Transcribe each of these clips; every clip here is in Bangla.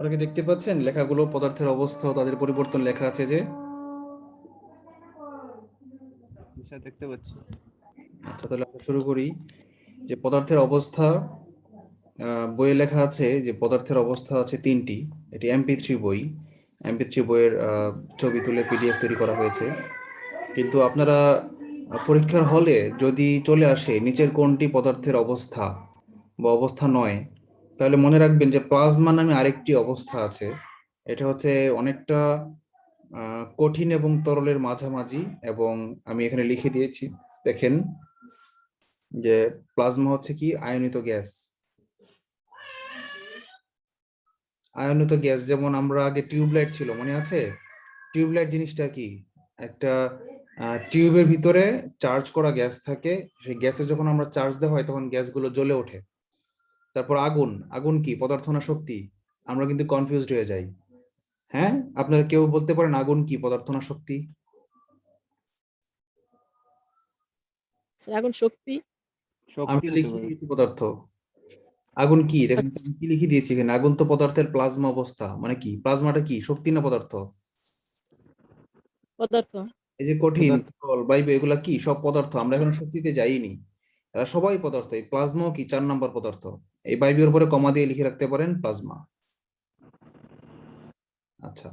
আপনারা কি দেখতে পাচ্ছেন লেখাগুলো পদার্থের অবস্থা ও তাদের পরিবর্তন লেখা আছে যে? বিষয় দেখতে পাচ্ছি। আচ্ছা, তাহলে আমরা শুরু করি। যে পদার্থের অবস্থা, বইয়ে লেখা আছে যে পদার্থের অবস্থা আছে তিনটি। এটি MP3 বই। MP3 বইয়ের ছবি তুলে PDF তৈরি করা হয়েছে। কিন্তু আপনারা পরীক্ষার হলে যদি চলে আসে নিচের কোনটি পদার্থের অবস্থা বা অবস্থা নয়, তাহলে মনে রাখবেন যে প্লাজমা নামে আরেকটি অবস্থা আছে। এটা হচ্ছে অনেকটা কঠিন এবং তরলের মাঝামাঝি, এবং আমি এখানে লিখে দিয়েছি, দেখেন যে প্লাজমা হচ্ছে কি আয়নিত গ্যাস। আয়নিত গ্যাস, যেমন আমরা আগে টিউবলাইট ছিল, মনে আছে? টিউবলাইট জিনিসটা কি? একটা টিউবের ভিতরে চার্জ করা গ্যাস থাকে। সেই গ্যাসে যখন আমরা চার্জ দেওয়া হয় তখন গ্যাসগুলো জ্বলে ওঠে। তারপর আগুন, আগুন কি পদার্থ না শক্তি? আমরা কিন্তু কনফিউজড হয়ে যাই। হ্যাঁ, আপনারা কেউ বলতে পারেন আগুন কি পদার্থ না শক্তি? আগুন শক্তি। আমি শক্তি তো হতে লিখে পারে। দিয়েছি পদার্থ। আগুন কি দেখেন, আমি কি লিখে দিয়েছি এখানে? আগুন তো পদার্থের প্লাজমা অবস্থা। মানে কি প্লাজমাটা কি শক্তি না পদার্থ? পদার্থ। এই যে কঠিন, পদার্থ। তরল, বায়ু, এগুলা কি সব পদার্থ? আমরা এখন শক্তিতে যাইনি, এরা সবাই পদার্থ। এই প্লাজমাও কি 4 নম্বর পদার্থ। এই বায়ুর উপরে কমা দিয়ে লিখে রাখতে পারেন প্লাজমা। আচ্ছা,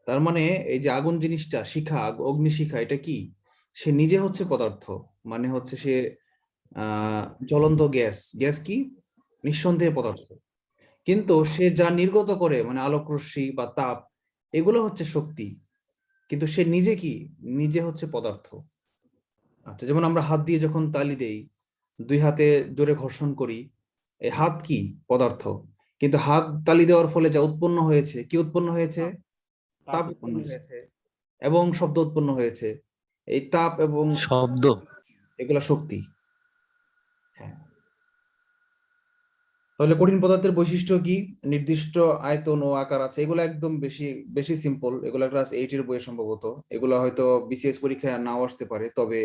তার মানে এই যে আগুন জিনিসটা, শিখা, অগ্নিশিখা, এটা কি? সে নিজে হচ্ছে পদার্থ। মানে হচ্ছে সে জ্বলন্ত গ্যাস। গ্যাস কি? নিঃসন্দেহে পদার্থ। কিন্তু সে যা নির্গত করে, মানে আলোক রশ্মি বা তাপ, এগুলো হচ্ছে শক্তি। কিন্তু সে নিজে কি? নিজে হচ্ছে পদার্থ। আচ্ছা, যেমন আমরা হাত দিয়ে যখন তালি দেই, দুই হাতে জোরে ঘর্ষণ করি, এই হাত কি? পদার্থ। কিন্তু হাত তালি দেওয়ার ফলে যা উৎপন্ন হয়েছে, কি উৎপন্ন হয়েছে? তাপ তাপ উৎপন্ন উৎপন্ন হয়েছে। হয়েছে এবং শব্দ উৎপন্ন হয়েছে। এই তাপ এবং শব্দ। এগুলা শক্তি। হ্যাঁ। তাহলে কঠিন পদার্থের বৈশিষ্ট্য কি? নির্দিষ্ট আয়তন ও আকার আছে। এগুলো একদম বেশি বেশি সিম্পল। এগুলো ক্লাস 8 এর বইয়ে সম্ভবত। এগুলো হয়তো BCS পরীক্ষায় নাও আসতে পারে, তবে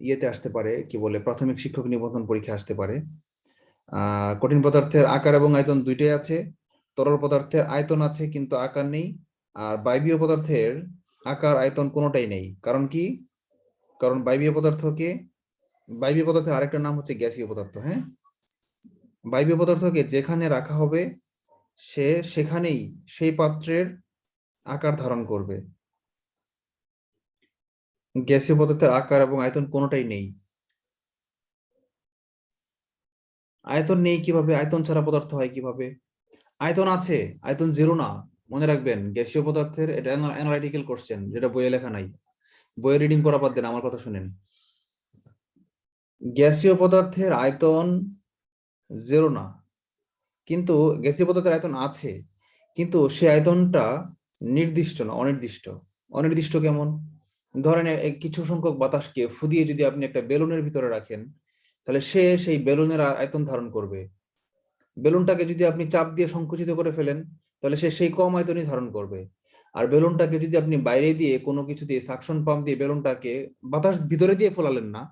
ইয়েতে আসতে পারে, কি বলে, প্রাথমিক শিক্ষক নিবন্ধন পরীক্ষায় আসতে পারে। কঠিন পদার্থের আকার এবং আয়তন দুইটাই আছে। তরল পদার্থের আয়তন আছে কিন্তু আকার নেই। আর বায়বীয় পদার্থের আকার আয়তন কোনোটাই নেই। কারণ কি? কারণ বায়বীয় পদার্থের আরেকটা নাম হচ্ছে গ্যাসীয় পদার্থ। হ্যাঁ, বায়বীয় পদার্থকে যেখানে রাখা হবে সে সেখানেই সেই পাত্রের আকার ধারণ করবে। গ্যাসীয় পদার্থের আকার এবং আয়তন কোনোটাই নেই। আয়তন নেই কিভাবে? আয়তন ছাড়া পদার্থ হয় কিভাবে? আয়তন আছে, আয়তন জিরো না। মনে রাখবেন, গ্যাসীয় পদার্থের এটা অ্যানালাইটিক্যাল কোশ্চেন, যেটা বইয়ে লেখা নাই। বইয়ে রিডিং করা বাদ দেন, আমার কথা শুনেন। গ্যাসীয় পদার্থের আয়তন জিরো না, কিন্তু গ্যাসীয় পদার্থের আয়তন আছে, কিন্তু সে আয়তনটা নির্দিষ্ট না, অনির্দিষ্ট। অনির্দিষ্ট কেমন? ধরেন কিছু সংখ্যক বাতাসকে ফুদিয়ে যদি আপনি একটা বেলুনের ভিতরে রাখেন, তাহলে সে সেই বেলুনের আয়তন ধারণ করবে। বেলুনটাকে যদি আপনি চাপ দিয়ে সংকুচিত করে ফেলেন, তাহলে সে সেই কম আয়তনই ধারণ করবে। আর বেলুনটাকে যদি আপনি বাইরে দিয়ে কোনো কিছু দিয়ে সাকশন পাম্প দিয়ে বেলুনটাকে, বাতাস ভিতরে দিয়ে ফোলালেন না,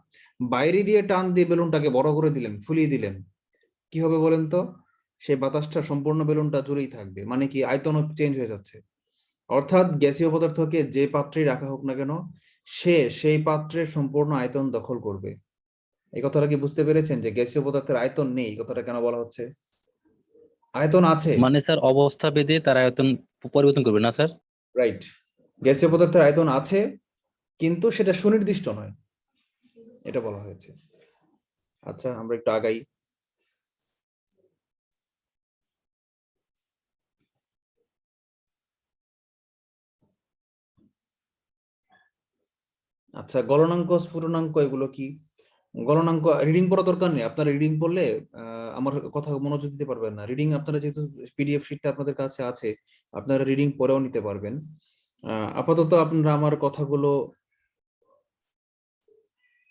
বাইরে দিয়ে টান দিয়ে বেলুনটাকে বড় করে দিলেন, ফুলিয়ে দিলেন, কি হবে বলেন তো? সেই বাতাসটা সম্পূর্ণ বেলুনটা জুড়েই থাকবে। মানে কি? আয়তন চেঞ্জ হয়ে যাচ্ছে। অর্থাৎ গ্যাসীয় পদার্থকে যে পাত্রেই রাখা হোক না কেন, সে সেই পাত্রের সম্পূর্ণ আয়তন দখল করবে। এই কথাটা কি বুঝতে পেরেছেন যে গ্যাসীয় পদার্থের আয়তন নেই? এই কথাটা কেন বলা হচ্ছে? আয়তন আছে। মানে স্যার অবস্থা ভেদে তার আয়তন পরিবর্তন করবে না স্যার? রাইট। গ্যাসীয় পদার্থের আয়তন আছে, কিন্তু সেটা সুনির্দিষ্ট নয়, এটা বলা হয়েছে। আচ্ছা, আমরা একটু আগাই। আচ্ছা, গলনাঙ্ক, স্ফুটনাঙ্ক, এগুলো কি? গলনাঙ্ক রিডিং পড়া দরকার নেই। আপনারা রিডিং পড়লে আমার কথা মনোযোগ দিতে পারবেন না। রিডিং আপনারা যেহেতু PDF শিটটা আপনাদের কাছে আছে, আপনারা রিডিং পড়েও নিতে পারবেন। আপাতত আপনারা আমার কথাগুলো,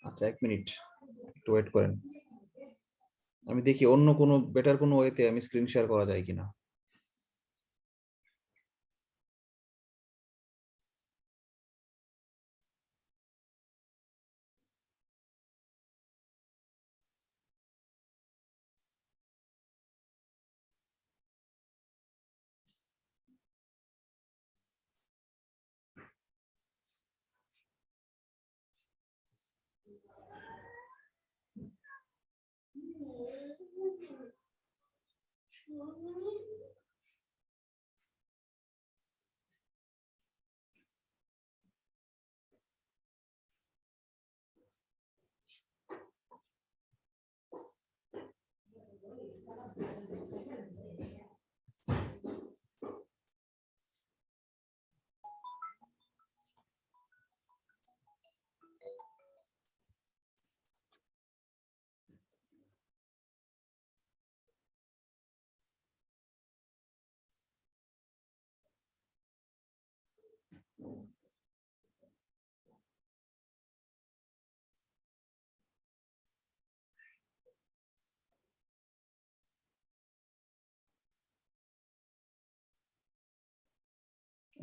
আচ্ছা 1 মিনিট একটু ওয়েট করেন, আমি দেখি অন্য কোনো বেটার কোনো ওয়েতে আমি স্ক্রিন শেয়ার করা যায় কিনা।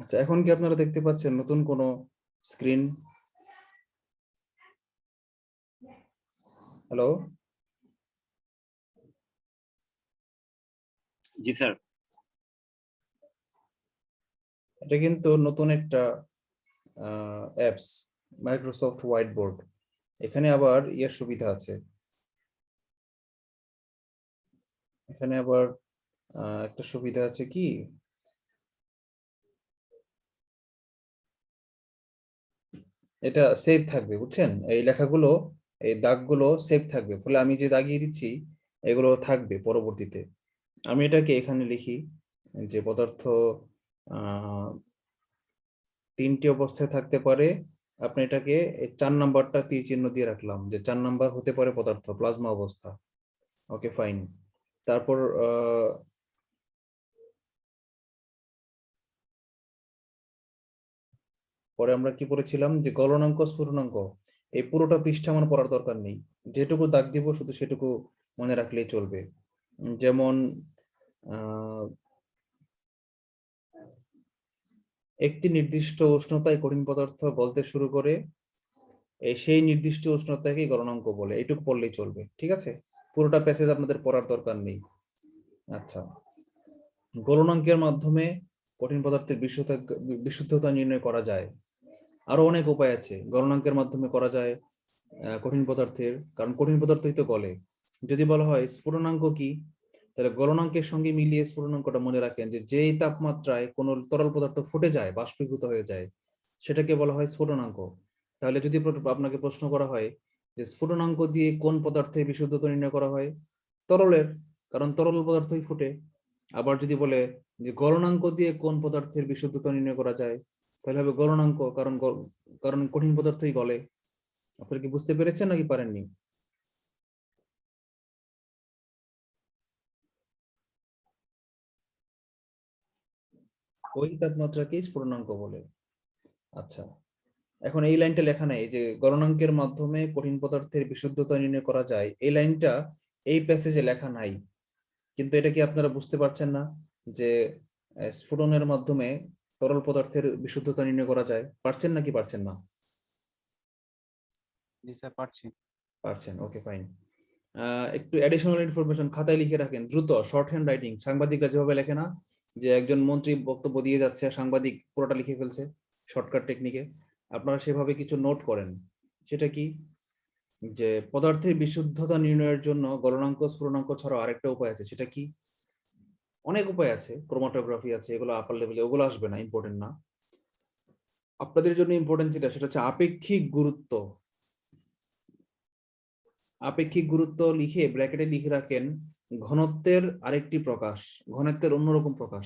আচ্ছা, এখন কি আপনারা দেখতে পাচ্ছেন নতুন কোনো স্ক্রিন? হ্যালো, জি স্যার। এটা কিন্তু নতুন একটা অ্যাপস, মাইক্রোসফট হোয়াইট বোর্ড। এখানে আবার ইয়ের সুবিধা আছে। এখানে আবার একটা সুবিধা আছে কি, এটা সেভ থাকবে, বুঝছেন? এই লেখাগুলো, এই দাগগুলো সেভ থাকবে, ফলে আমি যে দাগিয়ে দিচ্ছি এগুলো থাকবে পরবর্তীতে। আমি এটাকে এখানে লিখি যে পদার্থ তিনটি অবস্থায় থাকতে পারে। আপনি এটাকে 4 নাম্বারটা তীর চিহ্ন দিয়ে রাখলাম, যে 4 নাম্বার হতে পারে পদার্থ প্লাজমা অবস্থা। ওকে, ফাইন। তারপর পরে আমরা কি পড়েছিলাম যে গলনাঙ্ক স্ফুটনাঙ্ক, এই পুরোটা পৃষ্ঠা আমার পড়ার দরকার নেই, যেটুকু দাগ দিব শুধু সেটুকু মনে রাখলেই চলবে। যেমন একটি নির্দিষ্ট উষ্ণতায় কঠিন পদার্থ গলতে শুরু করে, সেই নির্দিষ্ট উষ্ণতাকে গলনাঙ্ক বলে, এইটুকু পড়লেই চলবে, ঠিক আছে? পুরোটা প্যাসেজ আপনাদের পড়ার দরকার নেই। আচ্ছা, গলনাঙ্কের মাধ্যমে কঠিন পদার্থের বিশুদ্ধতা নির্ণয় করা যায়। আরো অনেক উপায় আছে, গলনাঙ্কের মাধ্যমে করা যায় কঠিন পদার্থের, কারণ কঠিন পদার্থই তো গলে। যদি বলা হয় স্ফুটনাঙ্ক কি, তাহলে গলনাঙ্কের সঙ্গে মিলিয়ে স্ফুটনাঙ্কটা মনে রাখেন যে যেই তাপমাত্রায় কোনো তরল পদার্থ ফুটে যায়, বাষ্পীভূত হয়ে যায়, সেটাকে বলা হয় স্ফুটনাঙ্ক। তাহলে যদি আপনাকে প্রশ্ন করা হয় যে স্ফুটনাঙ্ক দিয়ে কোন পদার্থের বিশুদ্ধতা নির্ণয় করা হয়, তরলের, কারণ তরল পদার্থই ফুটে। আবার যদি বলে যে গলনাঙ্ক দিয়ে কোন পদার্থের বিশুদ্ধতা নির্ণয় করা যায়, তাহলে হবে গলনাঙ্ক, কারণ কঠিন পদার্থই গলে। আপনারা কি বুঝতে পেরেছেন নাকি পারেননি? ওই তাপমাত্রাকেই স্ফুটনাঙ্ক বলে। আচ্ছা, এখন এই লাইনটা লেখা নাই যে গলনাঙ্কের মাধ্যমে কঠিন পদার্থের বিশুদ্ধতা নির্ণয় করা যায়, এই লাইনটা এই প্যাসেজে লেখা নাই। কিন্তু এটা কি আপনারা বুঝতে পারছেন না যে স্ফুটনের মাধ্যমে তরল পদার্থের বিশুদ্ধতা নির্ণয় করা যায়? পারছেন নাকি পারছেন না? জি স্যার, পারছি। পারছেন, ওকে, ফাইন। একটু অ্যাডিশনাল ইনফরমেশন খাতায় লিখে রাখেন দ্রুত, শর্ট হ্যান্ড রাইটিং। সাংবাদিকরা যেভাবে লেখে না, যে একজন মন্ত্রী বক্তব্য দিয়ে যাচ্ছে, সাংবাদিক পুরোটা লিখে ফেলছে শর্টকাট টেকনিকে, আপনারা সেভাবে কিছু নোট করেন। সেটা কি, যে পদার্থের বিশুদ্ধতা নির্ণয়ের জন্য গলনাঙ্ক স্ফুটনাঙ্ক ছাড়াও আরেকটা উপায় আছে। সেটা কি? অনেক উপায় আছে, ক্রোমাটোগ্রাফি আছে, এগুলো আপার লেভেলে, ওগুলো আসবে না, ইম্পর্টেন্ট না। আপনাদের জন্য ইম্পর্টেন্ট সেটা হচ্ছে আপেক্ষিক গুরুত্ব। আপেক্ষিক গুরুত্ব লিখে ব্র্যাকেটে লিখে রাখেন ঘনত্বের আরেকটি প্রকাশ, ঘনত্বের অন্যরকম প্রকাশ।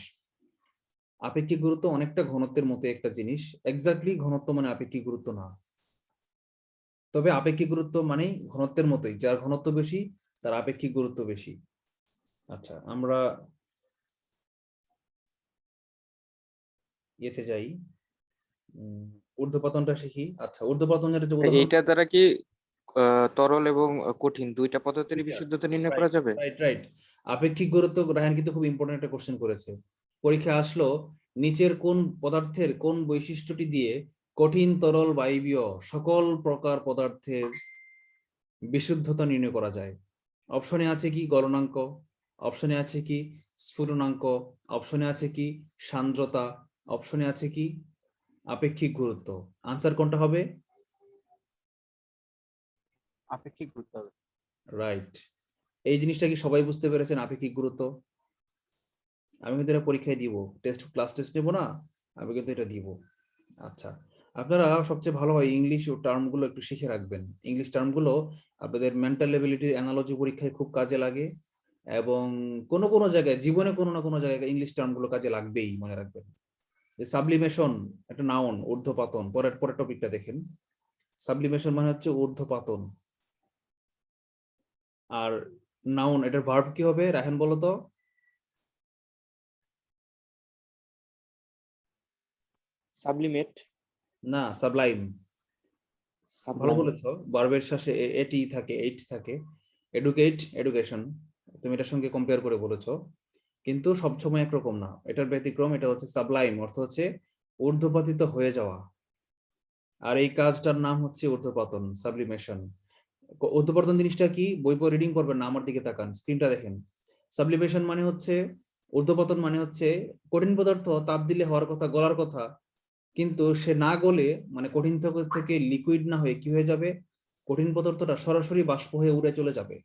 আপেক্ষিক গুরুত্ব অনেকটা ঘনত্বের মতো একটা জিনিস, এক্স্যাক্টলি ঘনত্ব মানে আপেক্ষিক গুরুত্ব না, তবে আপেক্ষিক গুরুত্ব মানেই ঘনত্বের মতোই, যার ঘনত্ব বেশি তার আপেক্ষিক গুরুত্ব বেশি। আচ্ছা, আমরা ইয়েতে যাই, ঊর্ধ্বপতনটা শিখি। আচ্ছা, ঊর্ধ্বপতনের যে উদাহরণ, এইটা দ্বারা কি তরল এবং কঠিন দুইটা পদার্থের বিশুদ্ধতা নির্ণয় করা যাবে? Right right. আপেক্ষিক গুরুত্ব রায়হান কিন্তু খুব ইম্পর্টেন্ট একটা কোশ্চেন করেছে, পরীক্ষা আসলো, নিচের কোন পদার্থের কোন বৈশিষ্ট্যটি দিয়ে কঠিন তরল বায়বীয় সকল প্রকার পদার্থের বিশুদ্ধতা নির্ণয় করা যায়? অপশনে আছে কি গলনাঙ্ক, অপশনে আছে কি স্ফুটনাঙ্ক, অপশনে আছে কি সান্দ্রতা, অপশনে আছে কি আপেক্ষিক গুরুত্ব। আনসার কোনটা হবে? আপেক্ষিক গুরুত্ব হবে। রাইট। এই জিনিসটা কি সবাই বুঝতে পেরেছেন? আপেক্ষিক গুরুত্ব আমি কিন্তু এটা পরীক্ষায় দিব, ক্লাস টেস্ট নেবো না, আমি কিন্তু এটা দিব। আচ্ছা, আপনারা সবচেয়ে ভালো হয় ইংলিশ টার্মগুলো একটু শিখে রাখবেন। ইংলিশ টার্মগুলো আপনাদের মেন্টাল এবিলিটির অ্যানালজি পরীক্ষায় খুব কাজে লাগে, এবং কোনো কোনো জায়গায় জীবনে কোনো না কোনো জায়গায় ইংলিশ টার্মগুলো কাজে লাগবেই, মনে রাখবেন। যে সাবলিমেশন একটা নাউন, ঊর্ধ্বপাতন, পরের টপিকটা দেখেন। সাবলিমেশন মানে হচ্ছে ঊর্ধ্বপাতন, আর নাউন এটার ভার্ব কি হবে রাহেন বলো তো? সাবলিমেট, না, সাবলাইম। ভালো সাবলাইম। বলেছো, ভার্বের শেষে এটি থাকে, এইট থাকে। এডুকেট, এডুকেশন, তুমি এটার সঙ্গে কম্পেয়ার করে বলেছো, কিন্তু সবসময় একরকম না, এটার ব্যতিক্রম। এটা হচ্ছে সাবলাইম, অর্থ হচ্ছে ঊর্ধ্বপাতিত হয়ে যাওয়া, আর এই কাজটার নাম হচ্ছে ঊর্ধ্বপাতন, সাবলিমেশন। ঊর্ধ্বপাতন জিনিসটা কি? বই পড়ে রিডিং করবেন না, আমার দিকে তাকান, স্ক্রিনটা দেখেন। সাবলিমেশন মানে হচ্ছে, ঊর্ধ্বপাতন মানে হচ্ছে কঠিন পদার্থ তাপ দিলে হওয়ার কথা, গলার কথা, কিন্তু সে না গলে, মানে কঠিন থেকে লিকুইড না হয়ে কি হয়ে যাবে, কঠিন পদার্থটা সরাসরি বাষ্প হয়ে উড়ে চলে যাবে।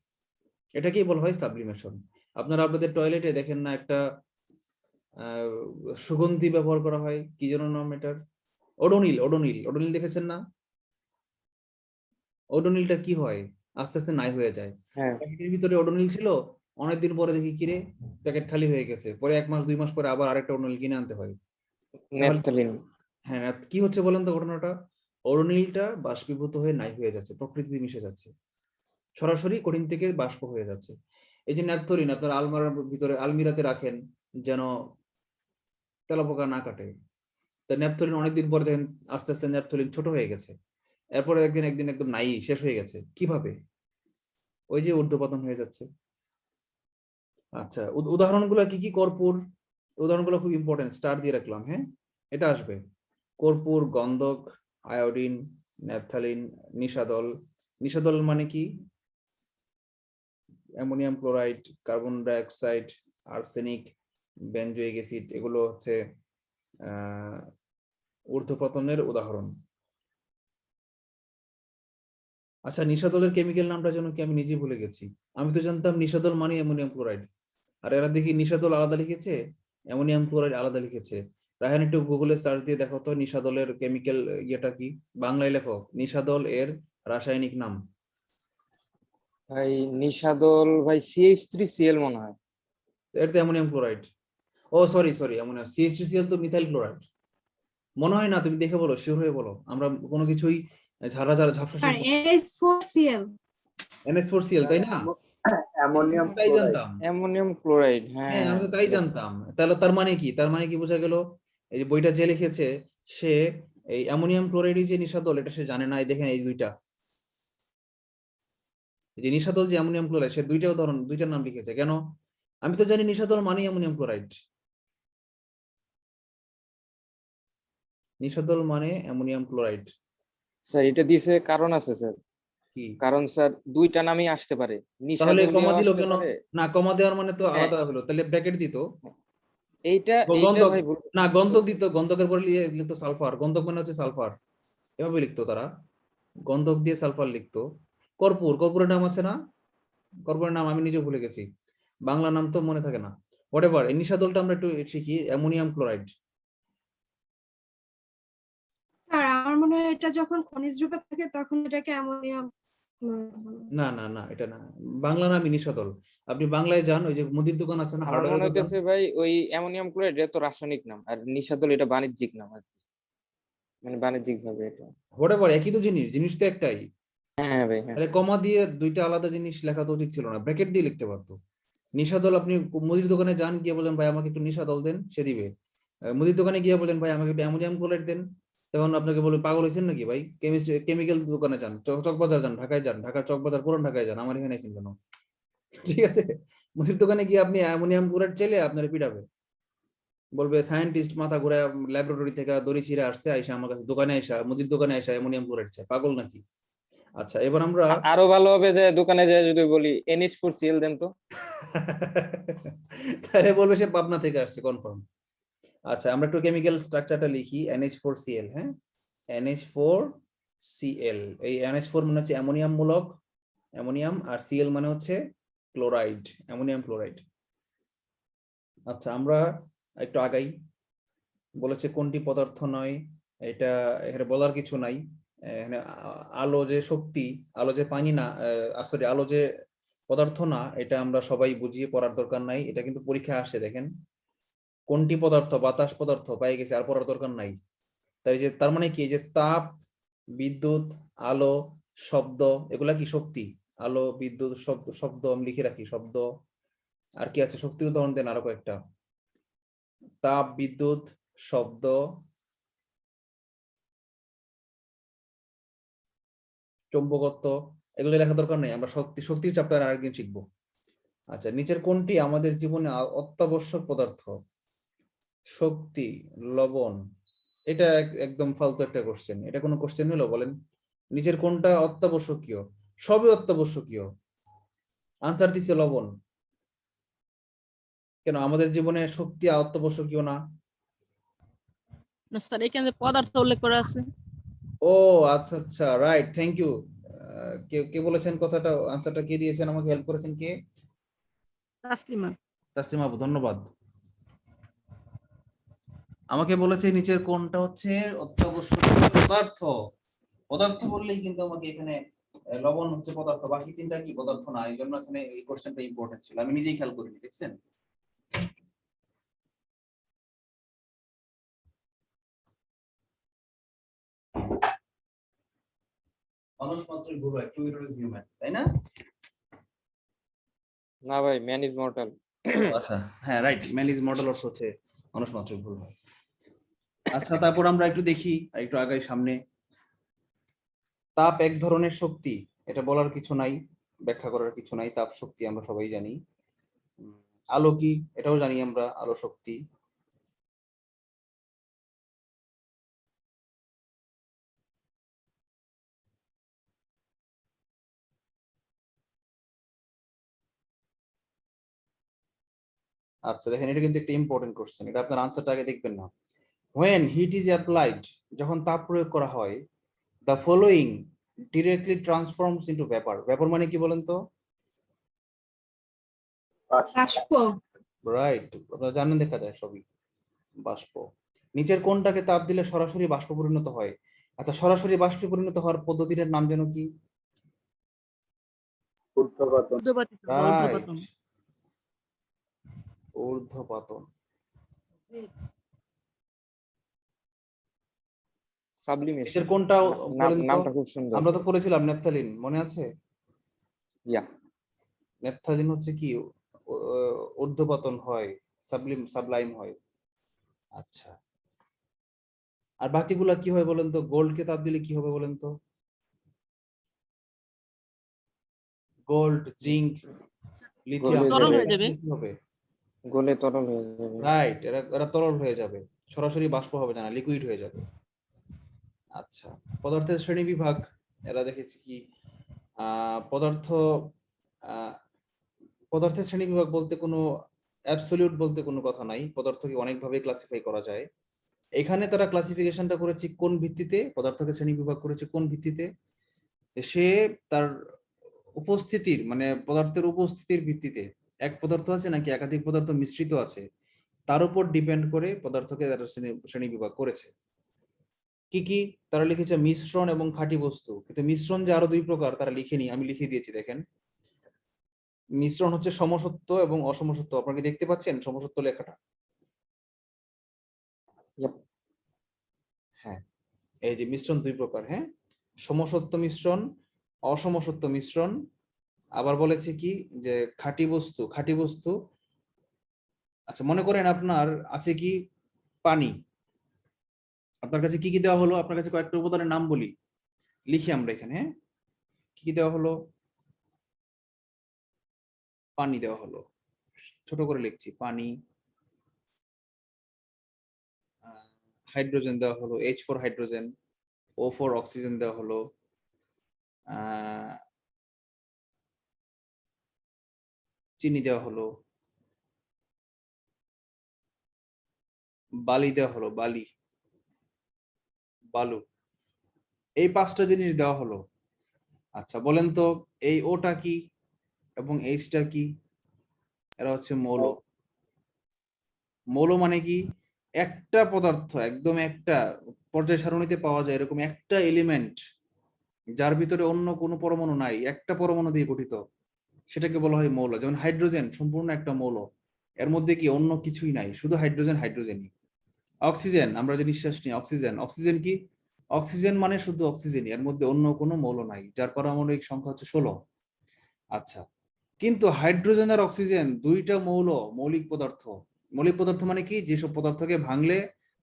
এটাকেই বলা হয় সাবলিমেশন। আপনারা আপনাদের টয়লেটে দেখেন না একটা সুগন্ধি ব্যবহার করা হয়, কি যেন নাম এটার, ওডোনিল। ওডোনিল, ওডোনিল দেখেছেন না? ওডোনিলটা কি হয়, আস্তে আস্তে নাই হয়ে যায়। হ্যাঁ, প্যাকেটের ভিতরে ওডোনিল ছিল, অনেকদিন পরে দেখি কিরে প্যাকেট খালি হয়ে গেছে, পরে 1 মাস 2 মাস পরে আবার আরেকটা ওডোনিল কিনে আনতে হয়। তাহলে ন্যাপথালিন। হ্যাঁ, কি হচ্ছে বলেন তো ঘটনাটা? অরুণিলটা বাষ্পীভূত হয়ে নাই হয়ে যাচ্ছে, প্রকৃতিতে মিশে যাচ্ছে, সরাসরি কঠিন থেকে বাষ্প হয়ে যাচ্ছে। এই যে ন্যাপথলিন আপনার আলমারার ভিতরে, আলমিরাতে রাখেন যেন তেলাপোকা না কাটে। তা ন্যাপথলিন অনেকদিন পরে দেখেন আস্তে আস্তে ন্যাপথলিন ছোট হয়ে গেছে, এরপরে একদিন একদম নাই, শেষ হয়ে গেছে। কিভাবে? ওই যে ঊর্ধ্বপতন হয়ে যাচ্ছে। আচ্ছা, উদাহরণগুলো কি কি? কর্পূর, উদাহরণগুলো খুব ইম্পর্টেন্ট, স্টার দিয়ে রাখলাম, হ্যাঁ, এটা আসবে। কর্পূর, গন্ধক, আয়োডিন, ন্যাপথালিন, নিশাদল। নিশাদল মানে কি? Ammonium chloride, carbon dioxide, arsenic, benzoic acid, এগুলো হচ্ছে ঊর্ধ্বপতনের উদাহরণ। আচ্ছা, নিশাদলের কেমিক্যাল নামটা যেন কি, আমি নিজেই ভুলে গেছি। আমি তো জানতাম নিশাদল মানে অ্যামোনিয়াম ক্লোরাইড, আর এরা দেখি নিশাদল আলাদা লিখেছে, অ্যামোনিয়াম ক্লোরাইড আলাদা লিখেছে। রায়হান একটু গুগলে সার্চ দিয়ে দেখো তো নিশাদলের কেমিক্যাল ইয়েটা কি, বাংলায় লেখো নিশাদল এর রাসায়নিক নাম। ভাই নিশাদল ভাই CH3Cl মনে হয়। এর তো অ্যামোনিয়াম ক্লোরাইড, ও সরি সরি, অ্যামোনিয়াম, CH3Cl তো মিথাইল ক্লোরাইড মনে হয় না, তুমি দেখে বলো, শিওর হয়ে বলো, আমরা কোনো কিছুই ঝাড়া ঝাপসা আর NH4Cl। NH4Cl, তাই না? অ্যামোনিয়াম তাই ক্লোরাইড। জানতাম। অ্যামোনিয়াম ক্লোরাইড, হ্যাঁ, হ্যাঁ। আমি তো তাই yes. জানতাম। তাহলে তার মানে কি, তার মানে কি বোঝা গেল? এই যে বইটা যে লিখেছে, সে এই অ্যামোনিয়াম ক্লোরাইডই যে নিশাদল এটা সে জানে না। এই দেখেন এই দুইটা, এই যে নিশাদল যে অ্যামোনিয়াম ক্লোরাইড, সে দুইটা উদাহরণ, দুইটার নাম লিখেছে কেন? আমি তো জানি নিশাদল মানে অ্যামোনিয়াম ক্লোরাইড, নিশাদল মানে অ্যামোনিয়াম ক্লোরাইড। স্যার এটা দিছে কারণ আছে স্যার, কি? কারণ স্যার দুইটা নামই আসতে পারে, তাহলে নিশাদলীয় কমা দিল আসতে কেন? পারে। না, কমা দেওয়ার মানে তো হ্যাঁ, আলাদা হলো, তাহলে ব্র্যাকেট দিত। এইটা গন্ধক, ভাই ভুল না করছে। গন্ধক দিত, গন্ধকের পরে লিখতো সালফার, গন্ধক মানে হচ্ছে সালফার, এভাবে লিখতো তারা, গন্ধক দিয়ে সালফার লিখতো। কর্পূর, কর্পূরের নাম আছে না? কর্পূরের নাম আমি নিজে ভুলে গেছি, বাংলা নাম তো মনে থাকে না। হোয়াটএভার, এই নিশাদলটা আমরা একটু শিখি, অ্যামোনিয়াম ক্লোরাইড। স্যার আমার মনে হয় এটা যখন খনিজ রূপে থাকে তখন এটাকে অ্যামোনিয়াম ক্লোরাইড বলে। না না না, এটা না, বাংলা নামই নিশাদল। আপনি বাংলায় যান, ওই যে মুদির দোকান আছে না, আমার হার্ডওয়্যার মনে দোকান, হইতেছে ভাই ওই অ্যামোনিয়াম ক্লোরাইড এটা তো রাসায়নিক নাম, আর নিশাদল এটা বাণিজ্যিক নাম আর কি, মানে বাণিজ্যিক ভাবে এটা। হোয়াটএভার, একই তো জিনিস, জিনিস তো একটাই। হ্যাঁ ভাই, হ্যাঁ। তাহলে কমা দিয়ে দুইটা আলাদা জিনিস লেখা তো উচিত ছিল না, ব্র্যাকেট দিয়ে লিখতে পারতো। নিশাদল, আপনি মুদির দোকানে যান, গিয়ে বলেন ভাই আমাকে একটু নিশাদল দেন, সে দিবে। মুদির দোকানে গিয়ে বলেন ভাই আমাকে একটু অ্যামোনিয়াম ক্লোরাইড দেন, তখন আপনাকে বলবে পাগল হয়েছেন নাকি ভাই, কেমিক্যাল দোকানে যান, চকবাজার যান, ঢাকায় যান, ঢাকার চকবাজার, পুরান ঢাকায় যান, আমার এখানে আছেন কেন? ঠিক আছে, মুদির দোকানে গিয়ে আপনি অ্যামোনিয়াম ক্লোরাইড চাইলে আপনার পিটাবে, বলবে সায়েন্টিস্ট মাথা ঘুরে ল্যাবরেটরি থেকে দড়ি ছিঁড়ে আসছে, আইসা আমার কাছে দোকানে আইসা, মুদির দোকানে আইসা অ্যামোনিয়াম ক্লোরাইড চায়, পাগল নাকি? আচ্ছা, এবার আমরা আরো ভালো হবে যে দোকানে যায় যদি বলি NH4Cl দেন তো। তাহলে বলবে সে পাবনা থেকে আসছে কনফার্ম। আচ্ছা, আমরা একটু কেমিক্যাল স্ট্রাকচারটা লিখি, NH4Cl, হ্যাঁ, NH4Cl, এই NH4 মানে হচ্ছে অ্যামোনিয়াম মূলক অ্যামোনিয়াম, আর সিএল মানে হচ্ছে ক্লোরাইড, অ্যামোনিয়াম ক্লোরাইড। আচ্ছা, আমরা একটু আগাই। বলেছে কোনটি পদার্থ নয়, এটা এখানে বলার কিছু নাই। এখানে আলো যে শক্তি, আলো যে পানি না, সরি, আলো যে পদার্থ না, এটা আমরা সবাই বুঝিয়ে পড়ার দরকার নাই। এটা কিন্তু পরীক্ষায় আসে, দেখেন কোনটি পদার্থ, বাতাস পদার্থ পাই গেছে, আর পড়ার দরকার নাই। তাই যে তার মানে কি, যে তাপ, বিদ্যুৎ, আলো, শব্দ, এগুলা কি শক্তি? আলো, বিদ্যুৎ, শব্দ, শব্দ আমি লিখে রাখি, শব্দ। আর কি আছে শক্তির উদাহরণ দেন আরো কয়েকটা। তাপ, বিদ্যুৎ, শব্দ, চৌম্বকত্ব, এগুলো লেখা দরকার নেই, আমরা শক্তির চ্যাপ্টার আরেকদিন শিখবো। আচ্ছা, নিচের কোনটি আমাদের জীবনে অত্যাবশ্যক পদার্থ? শক্তি, লবণ। এটা একদম ফালতু একটা কোশ্চেন, এটা কোনো কোশ্চেন হলো বলেন? নিচের কোনটা অত্যাবশ্যকীয়? সবই অত্যাবশ্যকীয়। আনসার দিছে লবণ। কেন আমাদের জীবনে শক্তি অত্যাবশ্যকীয় না? না স্যার, এখানে পদার্থ উল্লেখ করা আছে। ও আচ্ছা আচ্ছা, রাইট, থ্যাংক ইউ। কে কে বলেছেন কথাটা, আনসারটা কে দিয়েছেন, আমাকে হেল্প করেছেন কে? তাসলিমা। তাসলিমা আপু, ধন্যবাদ। আমাকে বলেছে নিচের কোনটা হচ্ছে অত্যাবশ্যকীয় পদার্থ। পদার্থ বললেই কিন্তু আমাকে এখানে লবণ হচ্ছে পদার্থ, বাকি তিনটা কি পদার্থ না, এই জন্য এখানে এই কোশ্চেনটা ইম্পর্টেন্ট ছিল, আমি নিজেই খেয়াল করিনি, দেখছেন? মানুষ মাত্রই ভুল হয়, টু ইট ইজ হিউম্যান, তাই না? না ভাই, ম্যান ইজ মর্টাল। আচ্ছা, হ্যাঁ রাইট, ম্যান ইজ মডেল অর্থ হচ্ছে মানুষ মাত্রই ভুল হয়। আচ্ছা, তারপর আমরা একটু দেখি, একটু আগাই সামনে। তাপ এক ধরনের শক্তি, এটা বলার কিছু নাই, ব্যাখ্যা করার কিছু নাই, তাপ শক্তি আমরা সবাই জানি। আলো কি, এটাও জানি আমরা, আলো শক্তি। আচ্ছা দেখেন, এটা কিন্তু একটা ইম্পর্টেন্ট কোশ্চেন, এটা আপনার আনসারটা আগে দেখবেন না। when heat is applied, যখন তাপ প্রয়োগ করা হয়, the following directly transforms into vapor. vapor মানে কি বলেন তো? বাষ্প। রাইট, আপনারা জানেন, দেখা যায় সবই বাষ্প। নিচের কোনটাকে তাপ দিলে সরাসরি বাষ্পে পরিণত হয়? আচ্ছা, সরাসরি বাষ্পে পরিণত হওয়ার পদ্ধতিটার নাম যেন কি? ঊর্ধ্বপাতন। রাইট, ঊর্ধ্বপাতন। সাবলিমেশন। নিচের কোনটা বলেন তো? নামটা খুব সুন্দর। আমরা তো পড়েছিলাম নেপথালিন, মনে আছে? ইয়া, নেপথালিন হচ্ছে কি, ঊর্ধ্বপতন হয়, সাবলাইম হয়। আচ্ছা, আর বাকিগুলা কি হয় বলেন তো? গোল্ডকে তাপ দিলে কি হবে বলেন তো? গোল্ড, জিঙ্ক, লিথিয়াম, তরল হয়ে যাবে। কি হবে? গলে তরল হয়ে যাবে। রাইট, এরা তরল হয়ে যাবে, সরাসরি বাষ্প হবে না, লিকুইড হয়ে যাবে। আচ্ছা, পদার্থের শ্রেণী বিভাগ, এরা দেখেছি কি পদার্থ, পদার্থের শ্রেণী বিভাগ বলতে কোনো অ্যাবসলিউট বলতে কোনো কথা নাই, পদার্থকে অনেকভাবে ক্লাসিফাই করা যায়। এখানে তারা ক্লাসিফিকেশনটা করেছে কোন ভিত্তিতে, পদার্থকে শ্রেণী বিভাগ করেছে কোন ভিত্তিতে? সে তার উপস্থিতির, মানে পদার্থের উপস্থিতির ভিত্তিতে, এক পদার্থ আছে নাকি একাধিক পদার্থ মিশ্রিত আছে, তার উপর ডিপেন্ড করে পদার্থকে তারা শ্রেণী বিভাগ করেছে। কি কি তারা লিখেছে? মিশ্রণ এবং খাঁটি বস্তু। কিন্তু মিশ্রণ যে আরো দুই প্রকার তারা লিখেনি, আমি লিখে দিয়েছি, দেখেন। মিশ্রণ হচ্ছে সমসত্ব এবং অসমসত্ব, আপনারা কি দেখতে পাচ্ছেন সমসত্ব লেখাটা? Yep. হ্যাঁ, এই যে মিশ্রণ দুই প্রকার, হ্যাঁ, সমসত্ব মিশ্রণ, অসমসত্ব মিশ্রণ। আবার বলেছে কি যে খাঁটি বস্তু, খাঁটি বস্তু। আচ্ছা, মনে করেন আপনার আছে কি পানি, আপনার কাছে কি কি দেওয়া হলো, আপনার কাছে কয়েকটা উপাদানের নাম বলি, লিখি আমরা এখানে, হ্যাঁ। কি কি দেওয়া হলো? পানি দেওয়া হলো, ছোট করে লিখছি, পানি। হাইড্রোজেন দেওয়া হলো, H4 হাইড্রোজেন, O4 অক্সিজেন দেওয়া হলো, চিনি দেওয়া হলো, বালি দেওয়া হলো, বালি, বালু, এই পাঁচটা জিনিস দেওয়া হলো। আচ্ছা বলেন তো এই ওটা কি এবং এইচটা কি? এরা হচ্ছে মৌল। মৌল মানে কি? একটা পদার্থ, একদম একটা পর্যায় সারণীতে পাওয়া যায় এরকম একটা এলিমেন্ট যার ভিতরে অন্য কোনো পরমাণু নাই, একটা পরমাণু দিয়ে গঠিত, সেটাকে বলা হয় মৌল। যেমন হাইড্রোজেন সম্পূর্ণ একটা মৌল, এর মধ্যে কি অন্য কিছুই নাই, শুধু হাইড্রোজেন হাইড্রোজেনই। অক্সিজেন, আমরা যে নিঃশ্বাস নিই অক্সিজেন, অক্সিজেন কি? অক্সিজেন মানে শুধু অক্সিজেনই, এর মধ্যে অন্য কোনো মৌল নাই, যার পারমাণবিক সংখ্যা হচ্ছে 16। আচ্ছা, কিন্তু হাইড্রোজেন আর অক্সিজেন দুইটা মৌলিক পদার্থ। মৌলিক পদার্থ মানে কি? যেসব পদার্থকে ভাঙলে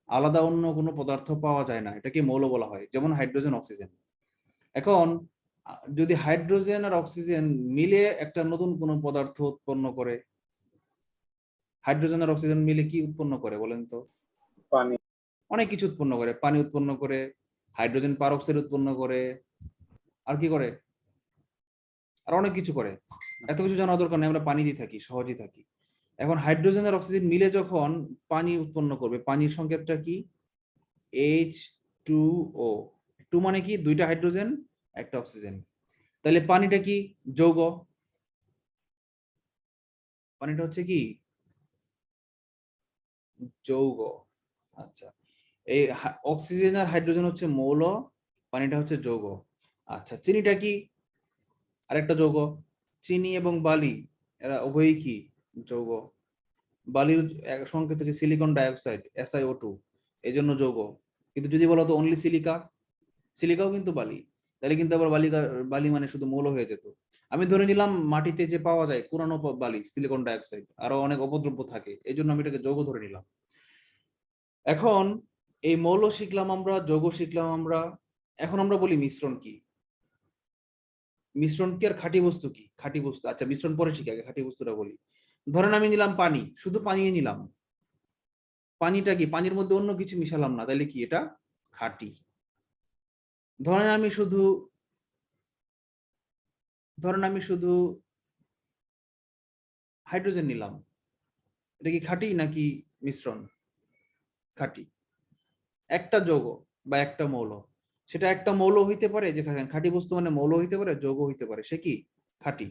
আলাদা অন্য কোনো পদার্থ পাওয়া যায় না, এটাকে মৌল বলা হয়, যেমন হাইড্রোজেন অক্সিজেন। এখন যদি হাইড্রোজেন আর অক্সিজেন মিলে একটা নতুন কোনো পদার্থ উৎপন্ন করে, হাইড্রোজেন আর অক্সিজেন মিলে কি উৎপন্ন করে বলেন তো? পানি। অনেক কিছু উৎপন্ন করে, পানি উৎপন্ন করে, হাইড্রোজেন পারঅক্সাইড উৎপন্ন করে, আর কি করে? আর অনেক কিছু করে। এত কিছু জানার দরকার নেই, আমরা পানি দিয়ে থাকি, সহজেই থাকি। এখন হাইড্রোজেন আর অক্সিজেন মিলে যখন পানি উৎপন্ন করবে, পানির সংকেতটা কি? H2O। টু মানে কি? দুইটা হাইড্রোজেন একটা অক্সিজেন। তাহলে পানিটা কি? যৌগ। পানিটা হচ্ছে কি? যৌগ। আচ্ছা, এই অক্সিজেন আর হাইড্রোজেন হচ্ছে মৌল, পানিটা হচ্ছে যৌগ। আচ্ছা, চিনিটা কি? আরেকটা যৌগ। চিনি এবং বালি এরা উভয়ই কি? যৌগ। বালির সংকেত হচ্ছে সিলিকন ডাইঅক্সাইড, SiO2, এই জন্য যৌগ। কিন্তু যদি বলো তো অনলি সিলিকা, সিলিকাও কিন্তু বালি, তাহলে কিন্তু আবার বালি মানে শুধু মৌল হয়ে যেত। আমি ধরে নিলাম মাটিতে যে পাওয়া যায় পুরানো বালি, সিলিকন ডাইঅক্সাইড, আরো অনেক অপদ্রব্য থাকে, এই জন্য আমি এটাকে যৌগ ধরে নিলাম। এখন এই মৌল শিখলাম আমরা, যৌগ শিখলাম আমরা, এখন আমরা বলি মিশ্রণ কি? মিশ্রণ কি আর খাঁটি বস্তু কি? খাঁটি বস্তু, আচ্ছা মিশ্রণ পরে শিখি, আগে খাঁটি বস্তুটা বলি। ধরেন আমি নিলাম পানি, শুধু পানি নিলাম, পানিটা কি? পানির মধ্যে অন্য কিছু মিশালাম না, তাহলে কি এটা খাঁটি? ধরেন আমি শুধু হাইড্রোজেন নিলাম, এটা কি খাঁটি নাকি মিশ্রণ? খাঁটি। একটা যৌগ বা একটা মৌল, সেটা একটা মৌল হইতে পারে, যেখানে খাঁটি বস্তু মানে মৌল হইতে পারে, যৌগ হইতে পারে, সে কি? খাঁটি।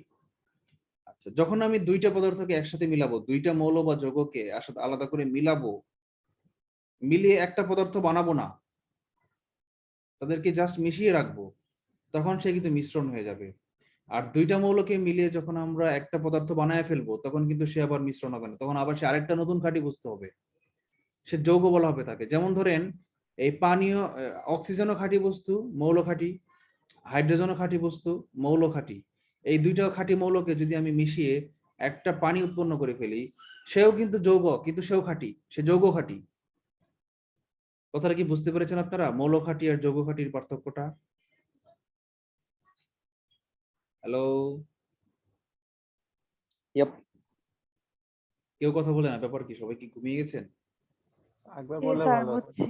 আচ্ছা, যখন আমি দুইটা পদার্থকে একসাথে মিলাবো, দুইটা মৌল বা যৌগকে আলাদা করে মিলাবো, মিলিয়ে একটা পদার্থ বানাবো না, তাদেরকে জাস্ট মিশিয়ে রাখবো, তখন সে কিন্তু মিশ্রণ হয়ে যাবে। আর দুইটা মৌলকে মিলিয়ে যখন আমরা একটা পদার্থ বানায় ফেলবো, তখন কিন্তু সে আবার মিশ্রণ হবে না, তখন আবার সে আরেকটা নতুন খাঁটি বস্তু হবে, সে যৌগ বলা হবে তাকে। যেমন ধরেন এই পানীয়, অক্সিজেনও খাঁটি বস্তু, মৌল খাঁটি, হাইড্রোজেনও খাঁটি বস্তু, মৌল খাঁটি। এই দুইটা খাঁটি মৌলকে যদি আমি মিশিয়ে একটা পানি উৎপন্ন করে ফেলি, সেও কিন্তু যৌগ, কিন্তু সেও খাঁটি, সে যৌগ খাঁটি। কথাটা কি বুঝতে পেরেছেন আপনারা? মৌল খাঁটি আর যৌগ খাঁটির পার্থক্যটা। Hello, Yep. কেউ কথা বলে না? ব্যাপার কি, সবাই কি ঘুমিয়ে গেছেন? একবার জি বললে স্যার, ভালো হতো। বুঝছি।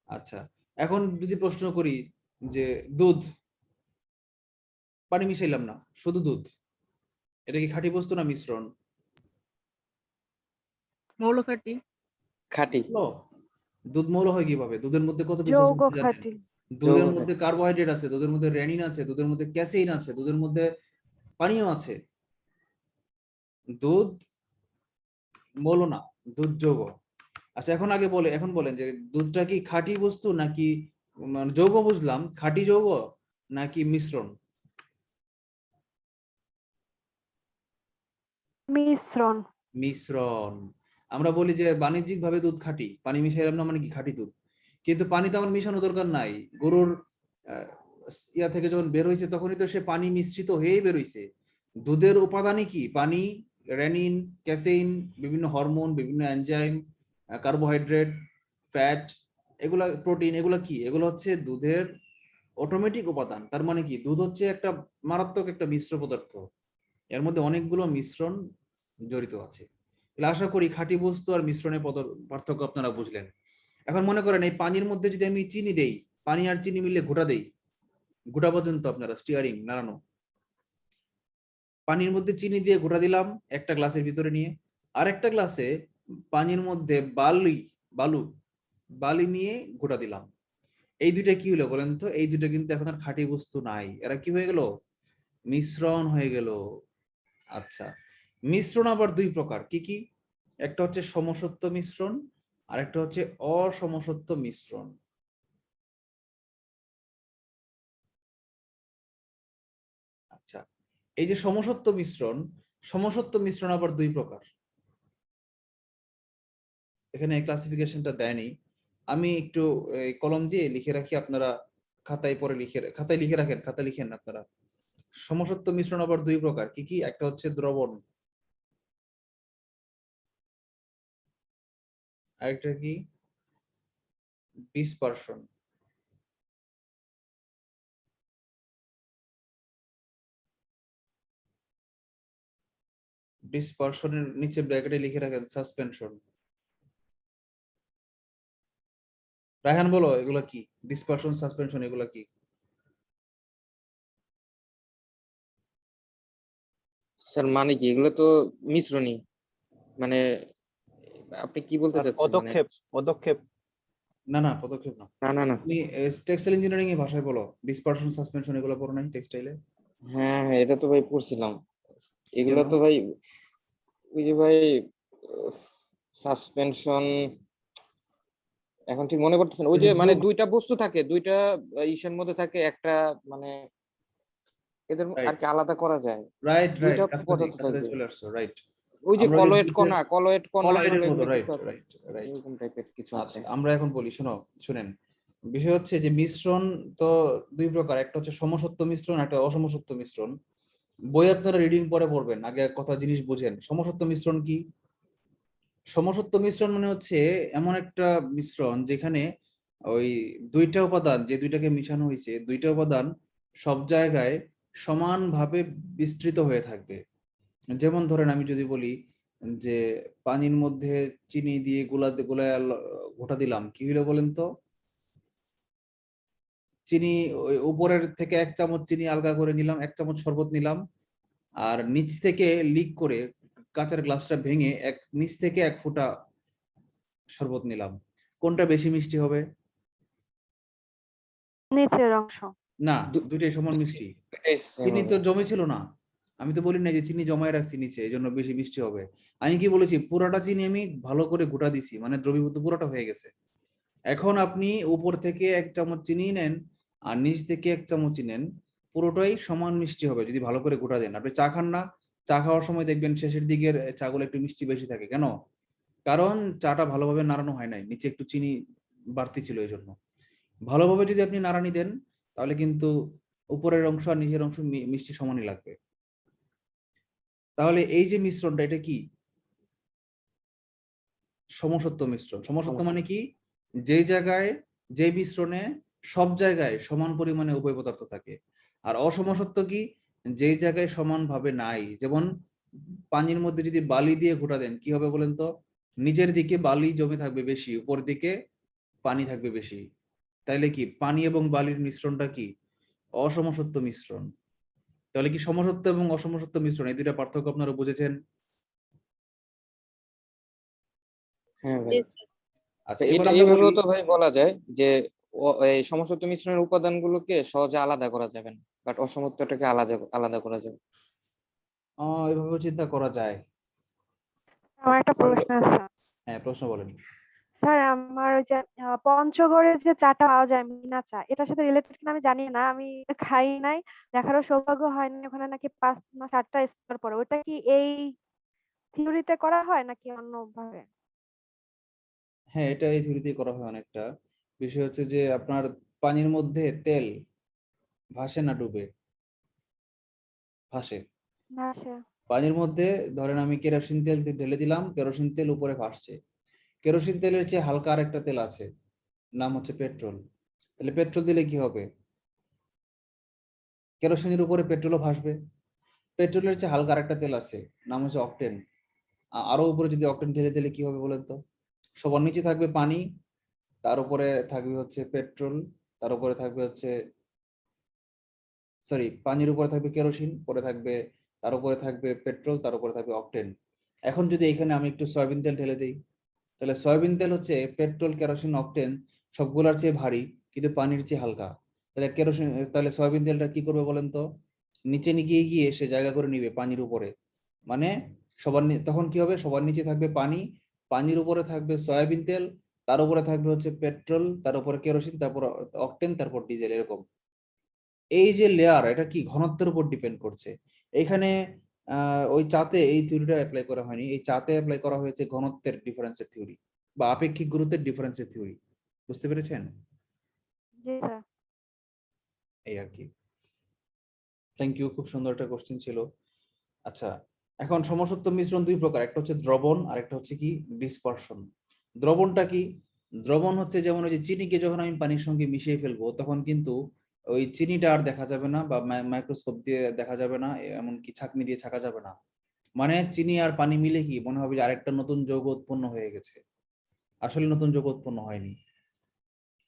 আচ্ছা, এখন যদি প্রশ্ন করি যে দুধ, পানি মিশাইলাম না, শুধু দুধ, এটা কি খাঁটি বস্তু না মিশ্রণ? মৌলকাঠি। খাঁটি। মৌল। দুধ মৌল হয় কিভাবে? দুধের মধ্যে কত কিছু আছে যৌগ আপনি জানেন? খাঁটি। দুধের যৌগ মধ্যে কার্বোহাইড্রেট আছে, দুধের মধ্যে রেনিন আছে, দুধের মধ্যে ক্যাসেইন আছে, দুধের মধ্যে পানিও আছে। দুধ মৌল না, দুধ যৌগ। আচ্ছা, এখন বলেন যে দুধটা কি খাঁটি বস্তু নাকি মানে যৌগ? বুঝলাম, খাঁটি যৌগ নাকি মিশ্রণ? মিশ্রণ। মিশ্রণ। আমরা বলি যে বাণিজ্যিক ভাবে দুধ খাঁটি, পানি মিশাইলাম না মানে কি খাঁটি দুধ। কিন্তু পানি তো আমার মিশানো দরকার নাই, গরুর আহ, ইয়া থেকে যখন বের হয়েছে তখনই তো সে পানি মিশ্রিত হয়েই বের হয়েছে। দুধের উপাদানই কি? পানি, রেনিন, ক্যাসেইন, বিভিন্ন হরমোন, বিভিন্ন এনজাইম, কার্বোহাইড্রেট, ফ্যাট, এগুলা প্রোটিন, এগুলা কি? এগুলো হচ্ছে দুধের অটোমেটিক উপাদান। তার মানে কি, দুধ হচ্ছে একটা মারাত্মক একটা মিশ্র পদার্থ, এর মধ্যে অনেকগুলো মিশ্রণ জড়িত আছে। তাহলে আশা করি খাঁটি বস্তু আর মিশ্রণের পার্থক্য আপনারা বুঝলেন। এখন মনে করেন এই পানির মধ্যে যদি আমি চিনি দেই, পানি আর চিনি মিলে ঘোটা দেই, ঘোটা পর্যন্ত আপনারা স্টিয়ারিং নাড়ানো, পানির মধ্যে চিনি দিয়ে ঘোটা দিলাম একটা গ্লাসের ভিতরে নিয়ে, আর একটা গ্লাসে পানির মধ্যে বালি নিয়ে ঘোটা দিলাম। এই দুইটা কি হলো বলেন তো? এই দুইটা কিন্তু এখন আর খাঁটি বস্তু নাই, এরা কি হয়ে গেল? মিশ্রণ হয়ে গেল। আচ্ছা, মিশ্রণ আবার দুই প্রকার, কি কি? একটা হচ্ছে সমসত্ব মিশ্রণ, আর একটা হচ্ছে অসমসত্ব মিশ্রণ। আচ্ছা, এই যে সমসত্ব মিশ্রণ আবার দুই প্রকার। এখানে ক্লাসিফিকেশনটা দেয়নি, আমি একটু কলম দিয়ে লিখে রাখি, আপনারা খাতায় লিখে রাখেন, খাতায় লিখেন আপনারা। সমসত্ব মিশ্রণ আবার দুই প্রকার, কি কি? একটা হচ্ছে দ্রবণ, আরেকটা কি? ডিসপারশন। ডিসপারশনের নিচে ব্র্যাকেটে লিখে রাখেন সাসপেনশন। রায়হান বলো এগুলা কি? ডিসপারশন, সাসপেনশন, এগুলা কি? স্যার মানে কি? এগুলো তো মিশ্রণই, মানে আপনি কি বলতে আর চাচ্ছেন? মানে পদক্ষেপ না না, পদক্ষেপ না। না না না, তুমি টেক্সটাইল ইঞ্জিনিয়ারিং এর ভাষায় বলো, ডিসপারশন, সাসপেনশন এগুলো পড়ো নাই টেক্সটাইলে? হ্যাঁ হ্যাঁ, এটা তো ভাই পড়ছিলাম। এগুলো যেন তো ভাই, ওই যে ভাই সাসপেনশন, এখন ঠিক মনে করতেছেন, ওই ওই যে যে মানে যোগ, দুইটা বস্তু থাকে, দুইটা ইসের মধ্যে থাকে, একটা মানে এদের আর রাইট কি আলাদা করা যায়, রাইট রাইট, দুইটা কাছাকাছি পদার্থ কাছাকাছি থাকবে, চলে আসছো, রাইট। ওই যে আমরা ওই যে কলয়েড দুইটা কণা, কলয়েড কণা কলয়েডের মতো, এগুলো রাইট কিছু আছে, রাইট রাইট। এরকম টাইপের কিছু আছে। আচ্ছা, আমরা এখন বলি, শুনেন। বিষয় হচ্ছে যে মিশ্রণ তো দুই প্রকার, একটা হচ্ছে সমসত্ব মিশ্রণ, একটা অসমসত্ব মিশ্রণ। বই আপনারা রিডিং পরে পড়বেন, আগে এক কথা জিনিস বুঝেন। সমসত্ব মিশ্রণ কি? সমসত্ব মিশ্রণ মানে হচ্ছে এমন একটা মিশ্রণ যেখানে ওই দুইটা উপাদান, যে দুইটাকে মিশানো হয়েছে, দুইটা উপাদান সব জায়গায় সমানভাবে বিস্তৃত হয়ে থাকবে। যেমন ধরেন আমি যদি বলি যে পানির মধ্যে চিনি দিয়ে গোলায় ঘোটা দিলাম, কি হইলো বলেন তো? চিনি, ওই উপরের থেকে 1 চামচ চিনি আলগা করে নিলাম, 1 চামচ শরবত নিলাম, আর নিচ থেকে লিক করে কাঁচের গ্লাসটা ভেঙে নিচ থেকে 1 ফোঁটা শরবত নিলাম। কোনটা বেশি মিষ্টি হবে? নিচের অংশ। না, দু- দুইটাই সমান মিষ্টি। দুইটাই same চিনি হবে। তো জমে ছিল না, আমি তো বলি না যে চিনি জমায় রাখছি নিচে এই জন্য বেশি মিষ্টি হবে। আমি কি বলেছি? পুরাটা চিনি আমি ভালো করে গোটা দিছি, মানে দ্রবীভূত পুরাটা হয়ে গেছে। এখন আপনি উপর থেকে 1 চামচ চিনি নেন আর নিচ থেকে 1 চামচ নেন, পুরোটাই সমান মিষ্টি হবে যদি ভালো করে গোটা দেন। আপনি চা খান না, চা খাওয়ার সময় দেখবেন শেষের দিকের চাগুলো একটু মিষ্টি বেশি থাকে, কেন? কারণ চাটা ভালোভাবে নাড়ানো হয় নাই, নিচে একটু চিনি বাড়তি ছিল এই জন্য। ভালোভাবে যদি আপনি নাড়ানি দেন তাহলে কিন্তু উপরের অংশ আর নিচের অংশ মিষ্টি সমানই লাগবে। তাহলে এই যে মিশ্রণটা, এটা কি? সমসত্ব মিশ্রণ। সমসত্ব সমস্যা। মানে কি? যেই জায়গায়, যে মিশ্রণে সব জায়গায় সমান পরিমাণে উভয় পদার্থ থাকে। আর অসমসত্ব কি? যেই জায়গায় সমানভাবে নাই। যেমন পানির মধ্যে যদি বালি দিয়ে ঘোটা দেন, কি হবে বলেন তো? নিচের দিকে বালি জমে থাকবে বেশি, উপর দিকে পানি থাকবে বেশি। তাইলে কি পানি এবং বালির মিশ্রণটা কি? অসমসত্ব মিশ্রণ। তাহলে কি সমসত্ব এবং অসমসত্ব মিশ্রণ, এই দুইটা পার্থক্য আপনারা বুঝেছেন? হ্যাঁ জি ভাই, আচ্ছা, তো এবার এটা আমরা বলি, এইভাবেও তো ভাই বলা যায় যে এই সমসত্ব মিশ্রণের উপাদানগুলোকে সহজে আলাদা করা যাবে না, বাট অসমত্বটাকে আলাদা আলাদা করা যাবে। এভাবে চিন্তা করা যায়। আমার একটা প্রশ্ন আছে। হ্যাঁ, প্রশ্ন বলেন। স্যার, আমার ওই যে পঞ্চগড়ের যে চাটা পাওয়া যায় মিনা চা, এটার সাথে রিলেটেড কিনা আমি জানি না, আমি খাই নাই, দেখারও সৌভাগ্য হয়নি। ওখানে নাকি 5 না 7টা স্তর পড়ে, ওটা কি এই থিওরিতে করা হয় নাকি অন্যভাবে? হ্যাঁ, এটা এই থিওরিতে করা হয় অনেকটা। বিষয় হচ্ছে যে আপনার পানির মধ্যে তেল ভাসে না ডুবে? ভাসে। ভাসে। পানির মধ্যে ধরেন আমি কেরোসিন তেল ঢেলে দিলাম, কেরোসিন তেল উপরে ভাসছে। কেরোসিন তেলের চেয়ে হালকা আরেকটা তেল আছে, নাম হচ্ছে পেট্রোল। তাহলে পেট্রোল দিলে কি হবে? কেরোসিনের উপরে পেট্রোলও ভাসবে। পেট্রোলের চেয়ে হালকা আরেকটা তেল আছে, নাম হচ্ছে অকটেন। আরো উপরে যদি অকটেন ঢেলে দিলে কি হবে বলেন তো? সবার নিচে থাকবে পানি, তার উপরে থাকবে হচ্ছে পেট্রোল, তার উপরে থাকবে হচ্ছে, সরি, পানির উপরে থাকবে কেরোসিন, পরে থাকবে, তার উপরে থাকবে পেট্রোল, তার উপরে থাকবে অকটেন। এখন যদি এখানে আমি একটু সয়াবিন তেল ঢেলে দিই, তাহলে সয়াবিন তেল হচ্ছে পেট্রোল, কেরোসিন, অকটেন সবগুলোর চেয়ে ভারী, কিন্তু পানির চেয়ে হালকা। তাহলে কেরোসিন, তাহলে সয়াবিন তেলটা কি করবে বলেন তো? নিচে গিয়ে গিয়ে সে জায়গা করে নিবে পানির উপরে, মানে তখন কি হবে, সবার নিচে থাকবে পানি, পানির উপরে থাকবে সয়াবিন তেল, তার উপরে থাকবে হচ্ছে পেট্রোল, তার উপরে কেরোসিন, তারপর অকটেন, তারপর ডিজেল, এরকম। এই যে লেয়ার, এটা কি ঘনত্বের উপর ডিপেন্ড করছে। এখানে ওই চাতে এই থিওরিটা অ্যাপ্লাই করা হয়নি, এই চাতে অ্যাপ্লাই করা হয়েছে ঘনত্বের ডিফারেন্সের থিওরি বা আপেক্ষিক গুরুত্বের ডিফারেন্সের থিওরি। বুঝতে পেরেছেন? জি স্যার। এই আর কি। থ্যাংক ইউ, খুব সুন্দর একটা কোশ্চেন ছিল। আচ্ছা, এখন সমসত্ব মিশ্রণ দুই প্রকার, একটা হচ্ছে দ্রবণ আর একটা হচ্ছে কি ডিসপারশন। দ্রবণটা কি? দ্রবণ হচ্ছে যেমন ওই যে চিনিকে যখন আমি পানির সঙ্গে মিশিয়ে ফেলবো তখন কিন্তু ওই চিনিটা আর দেখা যাবে না, বা মাইক্রোস্কোপ দিয়ে দেখা যাবে না, এমনকি ছাঁকনি দিয়ে ছাঁকা যাবে না। মানে চিনি আর পানি মিলে কি মনে হবে যে আরেকটা নতুন যৌগ উৎপন্ন হয়ে গেছে। আসলে নতুন যৌগ উৎপন্ন হয়নি,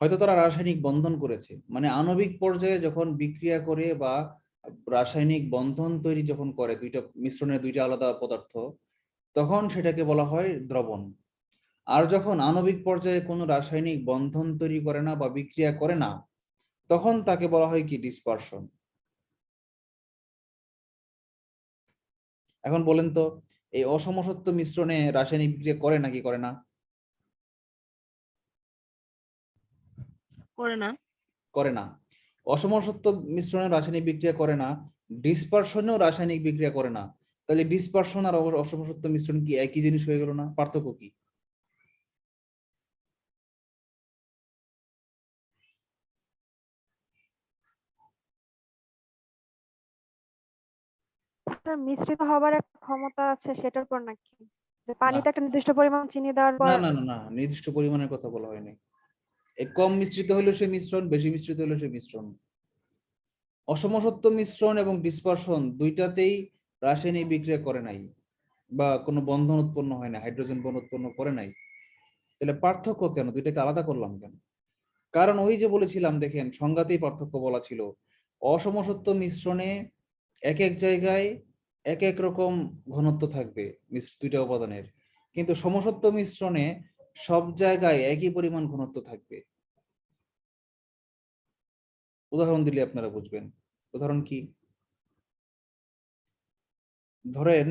হয়তো তারা রাসায়নিক বন্ধন করেছে। মানে আণবিক পর্যায়ে যখন বিক্রিয়া করে বা রাসায়নিক বন্ধন তৈরি যখন করে দুইটা মিশ্রণের দুইটা আলাদা পদার্থ, তখন সেটাকে বলা হয় দ্রবণ। আর যখন আণবিক পর্যায়ে কোনো রাসায়নিক বন্ধন তৈরি করে না বা বিক্রিয়া করে না, তখন তাকে বলা হয় কি ডিসপারশন। এখন বলেন তো, এই অসমসত্ব মিশ্রণে রাসায়নিক বিক্রিয়া করে নাকি করে না? করে না। করে না। অসমসত্ব মিশ্রণে রাসায়নিক বিক্রিয়া করে না, ডিসপারশনেও রাসায়নিক বিক্রিয়া করে না। তাহলে ডিসপারশন আর অসমসত্ব মিশ্রণ কি একই জিনিস হয়ে গেল না? পার্থক্য কি? স্যার মিশ্রিত হবার একটা ক্ষমতা আছে সেটার উপর নাকি, যে না পানিতে একটা নির্দিষ্ট পরিমাণ চিনি দেওয়ার পর? না না না না, নির্দিষ্ট পরিমাণের কথা বলা হয়নি। এই কম মিশ্রিত হইলো সে মিশ্রণ, বেশি মিশ্রিত হইলো সে মিশ্রণ। অসমসত্ব মিশ্রণ এবং ডিসপারশন দুইটাতেই রাসায়নিক বিক্রিয়া করে নাই বা কোনো বন্ধন উৎপন্ন হয় না, হাইড্রোজেন বন্ধন উৎপন্ন করে নাই। তাহলে পার্থক্য কেন, দুইটাকে আলাদা করলাম কেন? কারণ ওই যে বলেছিলাম, দেখেন সংজ্ঞাতেই পার্থক্য বলা ছিল। অসমসত্ব মিশ্রণে এক এক জায়গায় এক এক রকম ঘনত্ব থাকবে দুইটা উপাদানের, কিন্তু সমসত্ব মিশ্রণে সব জায়গায় একই পরিমাণ ঘনত্ব থাকবে। উদাহরণ দিলে আপনারা বুঝবেন। উদাহরণ কি? ধরেন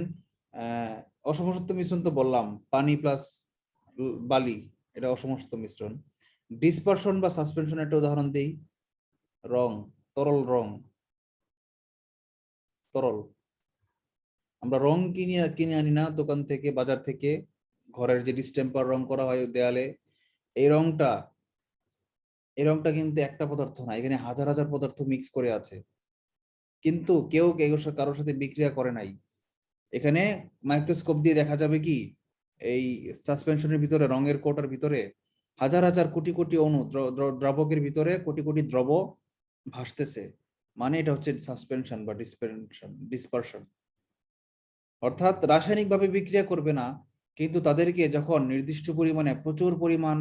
অসমসত্ব মিশ্রণ তো বললাম, পানি প্লাস বালি, এটা অসমসত্ব মিশ্রণ। ডিসপারশন বা সাসপেনশন একটা উদাহরণ দেই। রং, তরল রং, তরল। আমরা রং কিনে আনি না দোকান থেকে, বাজার থেকে, ঘরের যে ডিস্টেম্পার রং করা হয় দেয়ালে, এই রংটা কিন্তু একটা পদার্থ না, এখানে হাজার হাজার পদার্থ মিক্স করে আছে, কিন্তু কেউ কারোর সাথে বিক্রিয়া করে নাই। এখানে মাইক্রোস্কোপ দিয়ে দেখা যাবে কি এই সাসপেনশনের ভিতরে, রঙের কোটার ভিতরে হাজার হাজার কোটি কোটি অণু, দ্রাবকের ভিতরে কোটি কোটি দ্রব ভাসতেছে। মানে এটা হচ্ছে সাসপেনশন বা ডিসপারশন। অর্থাৎ রাসায়নিক ভাবে বিক্রিয়া করবে না, কিন্তু তাদেরকে যখন নির্দিষ্ট পরিমাণে প্রচুর পরিমাণ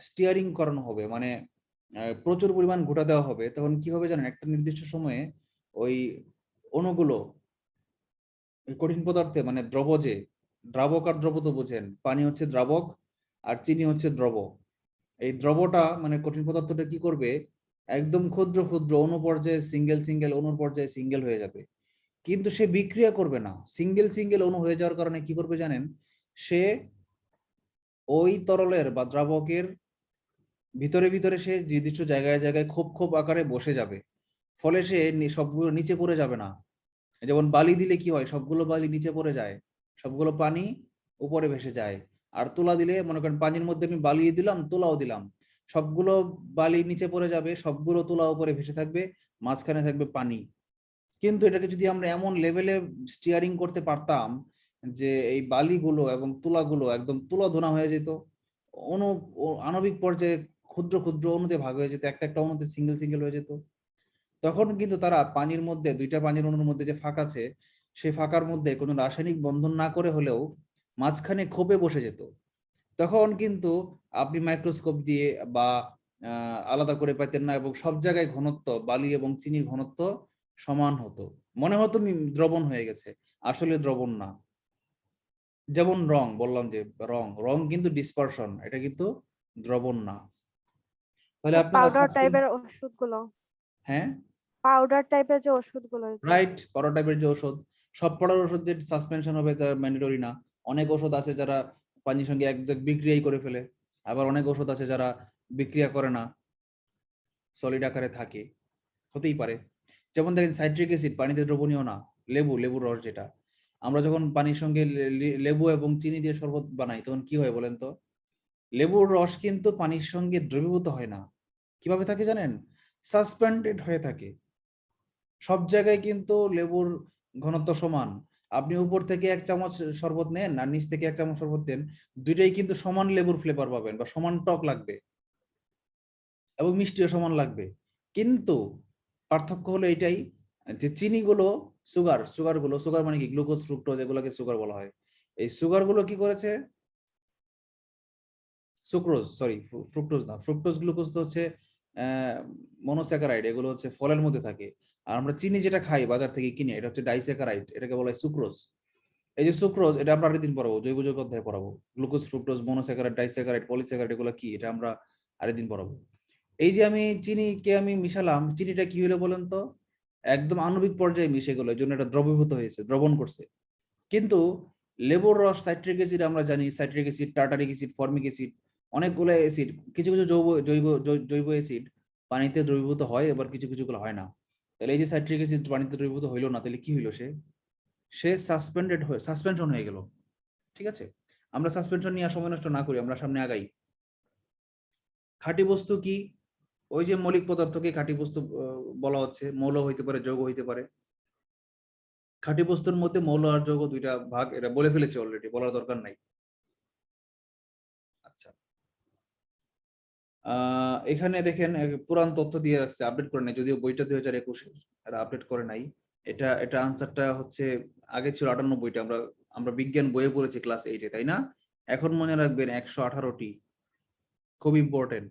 স্টিয়ারিং করানো হবে, মানে প্রচুর পরিমাণ ঘোটা দেওয়া হবে, তখন কি হবে জানেন, একটা নির্দিষ্ট সময়ে ওই অণুগুলো কঠিন পদার্থে, মানে দ্রব, যে দ্রাবক আর দ্রব তো বোঝেন, পানি হচ্ছে দ্রাবক আর চিনি হচ্ছে দ্রব। এই দ্রবটা মানে কঠিন পদার্থটা কি করবে, একদম ক্ষুদ্র ক্ষুদ্র অণু পর্যায়ে সিঙ্গেল সিঙ্গেল, অণুর পর্যায়ে সিঙ্গেল হয়ে যাবে, কিন্তু সে বিক্রিয়া করবে না। সিঙ্গেল সিঙ্গেল অণু হয়ে যাওয়ার কারণে কি করবে জানেন, সে ওই তরলের বা দ্রাবকের ভিতরে ভিতরে সে নির্দিষ্ট জায়গায় জায়গায় খোপ খোপ আকারে বসে যাবে, ফলে সে সবগুলো নিচে পড়ে যাবে না। যেমন বালি দিলে কি হয়, সবগুলো বালি নিচে পড়ে যায়, সবগুলো পানি উপরে ভেসে যায়। আর তুলা দিলে মনে করেন পানির মধ্যে আমি বালি দিলাম, তুলাও দিলাম, সবগুলো বালি নিচে পড়ে যাবে, সবগুলো তুলা উপরে ভেসে থাকবে, মাঝখানে থাকবে পানি। কিন্তু এটাকে যদি আমরা এমন লেভেলে স্টিয়ারিং করতে পারতাম যে এই বালিগুলো এবং তুলাগুলো একদম তুলা ধোনা হয়ে যেত, আণবিক পর্যায়ে ক্ষুদ্র ক্ষুদ্র অণুতে ভাগ হয়ে যেত, একটা একটা অণুতে সিঙ্গেল সিঙ্গেল হয়ে যেত, তখন কিন্তু তারা পানির মধ্যে, দুইটা পানির অণুর মধ্যে যে ফাঁক আছে, সেই ফাঁকার মধ্যে কোনো রাসায়নিক বন্ধন না করে হলেও মাঝখানে খোপে বসে যেত। তখন কিন্তু আপনি মাইক্রোস্কোপ দিয়ে বা আলাদা করে পাইতেন না, এবং সব জায়গায় ঘনত্ব, বালি এবং চিনির ঘনত্ব সমান হতো, মনে হতো দ্রবণ হয়ে গেছে, আসলে দ্রবণ না। যেমন রং বললাম, যে রং রং কিন্তু ডিসপারশন, এটা কিন্তু দ্রবণ না। তাহলে আপনারা পাউডার টাইপের ওষুধগুলো, হ্যাঁ পাউডার টাইপের যে ওষুধগুলো হয়েছে রাইট, পাউডার টাইপের যে ওষুধ, সব পাউডার ওষুধ যে সাসপেনশন হবে তার ম্যান্ডেটরি না। অনেক ওষুধ আছে যারা পানির সঙ্গে একজাক বিক্রিয়াই করে ফেলে, আবার অনেক ওষুধ আছে যারা বিক্রিয়া করে না, সলিড আকারে থাকে, হতেই পারে। যেমন দেখেন সাইট্রিক অ্যাসিড পানিতে দ্রবণীয় না, লেবুর রস যেটা, আমরা যখন পানির সঙ্গে লেবু এবং চিনি দিয়ে শরবত বানাই তখন কি হয় বলেন তো? লেবুর রস কিন্তু পানির সঙ্গে দ্রবীভূত হয় না, কিভাবে থাকে জানেন? সাসপেন্ডেড হয়ে থাকে। সব জায়গায় কিন্তু লেবুর ঘনত্ব সমান। আপনি উপর থেকে 1 চামচ শরবত নেন আর নিচ থেকে 1 চামচ শরবত দেন, দুইটাই কিন্তু সমান লেবুর ফ্লেভার পাবেন বা সমান টক লাগবে এবং মিষ্টিও সমান লাগবে। কিন্তু পার্থক্য হলো এটাই যে চিনিগুলো, সুগার মানে কি, গ্লুকোজ ফ্রুক্টোজ এগুলোকে সুগার বলা হয়। এই সুগার গুলো কি করেছে, ফ্রুক্টোজ না, ফ্রুক্টোজ গ্লুকোজ তো হচ্ছে মনোস্যাকারাইড, এগুলো হচ্ছে ফলের মধ্যে থাকে। আর আমরা চিনি যেটা খাই বাজার থেকে কিনে এটা হচ্ছে ডাইস্যাকারাইড, এটাকে বলা হয় সুক্রোজ। এই যে সুক্রোজ, এটা আমরা আরেকদিন পড়াবো, জৈব যৌগ অধ্যায়ে পড়াবো। Glucose, fructose, monosaccharide, disaccharide, polysaccharide এগুলো কি, এটা আমরা আরেকদিন পড়াবো। এই যে আমি চিনিকে আমি মিশালাম, চিনিটা কি হলো বলেন তো? একদম আণবিক পর্যায়ে মিশে গেল, এই জন্য এটা দ্রবীভূত হয়েছে, দ্রবণ করছে। কিন্তু লেবুর রস, সাইট্রিক অ্যাসিড আমরা জানি, citric acid, tartaric acid, formic acid, অনেকগুলো অ্যাসিড, কিছু কিছু জৈব অ্যাসিড পানিতে দ্রবীভূত হয়, এবার কিছু কিছুগুলো হয় না। তাহলে এই যে সাইট্রিক অ্যাসিড পানিতে দ্রবীভূত হইলো না, তাহলে কি হইলো? সে সাসপেনশন হয়ে গেল। ঠিক আছে, আমরা সাসপেনশন নিয়ে সময় নষ্ট না করি, আমরা সামনে আগাই। খাঁটি বস্তু কি? ওই যে মৌলিক পদার্থকে খাঁটি বস্তু বলা হচ্ছে, মৌল হইতে পারে, যৌগ হইতে পারে। খাঁটি বস্তুর মধ্যে মৌল আর যৌগ দুইটা ভাগ, এটা বলে ফেলেছে অলরেডি, বলার দরকার নাই। আচ্ছা, এখানে দেখেন পুরান তথ্য দিয়ে রাখছে, আপডেট করে নাই, যদিও বইটা 2021-এর, এটা আপডেট করে নাই। এটা আনসারটা হচ্ছে আগে ছিল 98টা, আমরা বিজ্ঞান বইয়ে পড়েছি ক্লাস 8-এ, তাই না? এখন মনে রাখবেন 118টি, খুব ইম্পর্টেন্ট।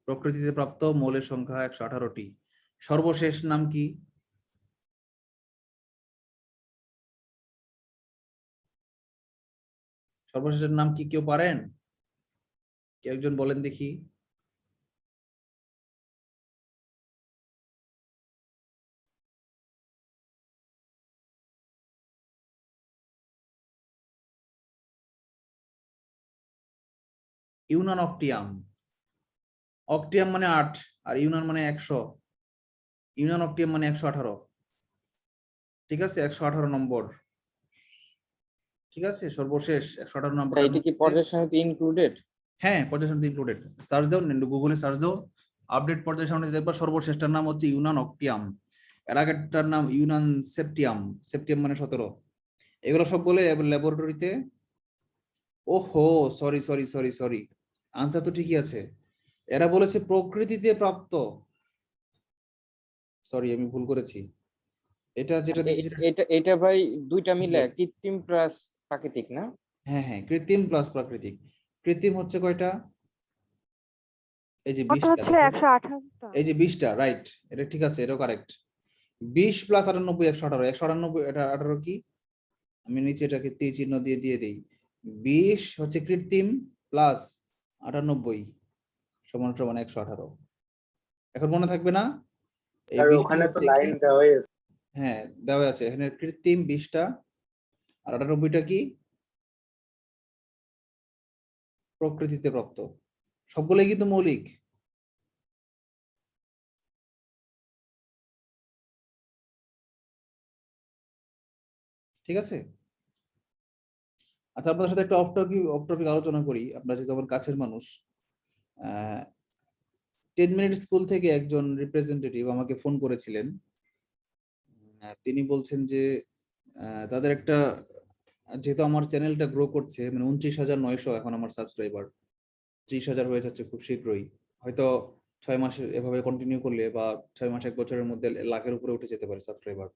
প্রকৃতিতে প্রাপ্ত মৌলের সংখ্যা 118টি। সর্বশেষ নাম কি? সর্বশেষের নাম কি কেউ পারেন? কেউ একজন বলেন দেখি। ইউনান অক্টিয়াম। অক্টিয়াম মানে 8 আর ইউনান মানে 100, ইউনান অক্টিয়াম মানে 118। ঠিক আছে, 118 নম্বর। ঠিক আছে, সর্বশেষ 118 নম্বরটা এটা কি পর্যায় সারণীতে ইনক্লুডেড? হ্যাঁ, পর্যায় সারণীতে ইনক্লুডেড। সার্চ দাও, গুগলে সার্চ দাও, আপডেট পর্যায় সারণীতে দেখবা সর্বশেষটার নাম হচ্ছে ইউনান অক্টিয়াম, এর আগেরটার নাম ইউনান সেপ্টিয়াম, সেপ্টিয়াম মানে 17। এগুলো সব বলে ল্যাবরেটরিতে, ওহো sorry sorry sorry sorry, answer তো ঠিকই আছে। এরা বলেছে প্রকৃতিতে প্রাপ্ত, সরি আমি ভুল করেছি। এটা যেটা এটা ভাই দুইটা মিলে ঠিক আছে। কৃত্রিম প্লাস প্রাকৃতিক না? হ্যাঁ হ্যাঁ, কৃত্রিম প্লাস প্রাকৃতিক। কৃত্রিম হচ্ছে কয়টা? এই যে ওটা 20টা, হচ্ছে দেখো 118টা। এই যে 20টা, রাইট, এটা ঠিক আছে, এটাও কারেক্ট। 20 + 98 118, 198 এটা 18 কি, আমি নিচে এটাকে তীর চিহ্ন দিয়ে দেই। 20 হচ্ছে কৃত্রিম প্লাস 98 সমান সমান 118। এখন মনে থাকবে না? এই আর 20টা ওখানে তো হচ্ছে কি? লাইন দেওয়া আছে। হ্যাঁ দেওয়া আছে এখানে, কৃত্রিম 20টা আর 98টা কি? প্রকৃতিতে প্রাপ্ত। সবগুলোই কিন্তু মৌলিক। ঠিক আছে, আচ্ছা আপনাদের সাথে একটা অফ টপিক আলোচনা করি, আপনারা যেহেতু আমার কাছের মানুষ। 10 মিনিট স্কুল থেকে একজন রিপ্রেজেন্টেটিভ আমাকে ফোন করেছিলেন। তিনি বলছেন যে তাদের একটা, যেহেতু আমার চ্যানেলটা গ্রো করছে, মানে 29,900 এখন আমার সাবস্ক্রাইবার, 30,000 হয়ে যাচ্ছে খুব শীঘ্রই, হয়তো 6 মাসে এভাবে কন্টিনিউ করলে বা 6 মাস 1 বছরের মধ্যে লাখের উপরে উঠে যেতে পারে সাবস্ক্রাইবার।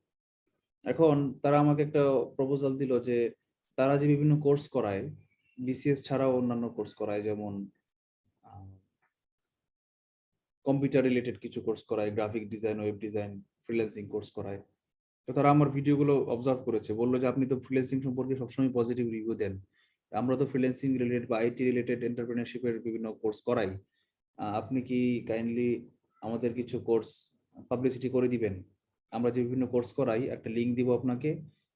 এখন তারা আমাকে একটা প্রপোজাল দিল যে তারা যে বিভিন্ন কোর্স করায়, বিসিএস ছাড়াও অন্যান্য কোর্স করায়, যেমন কম্পিউটার রিলেটেড কিছু কোর্স করায়, graphic design, web design, freelancing course করায়। তো তারা আমার ভিডিওগুলো অবজার্ভ করেছে, বললো যে আপনি তো ফ্রিল্যান্সিং সম্পর্কে সবসময় পজিটিভ রিভিউ দেন, আমরা তো ফ্রিল্যান্সিং রিলেটেড বা আইটি রিলেটেড এন্টারপ্রেনারশিপের বিভিন্ন কোর্স করাই, আপনি কি কাইন্ডলি আমাদের কিছু কোর্স পাবলিসিটি করে দিবেন। আমরা যে বিভিন্ন কোর্স করাই একটা লিঙ্ক দিব আপনাকে,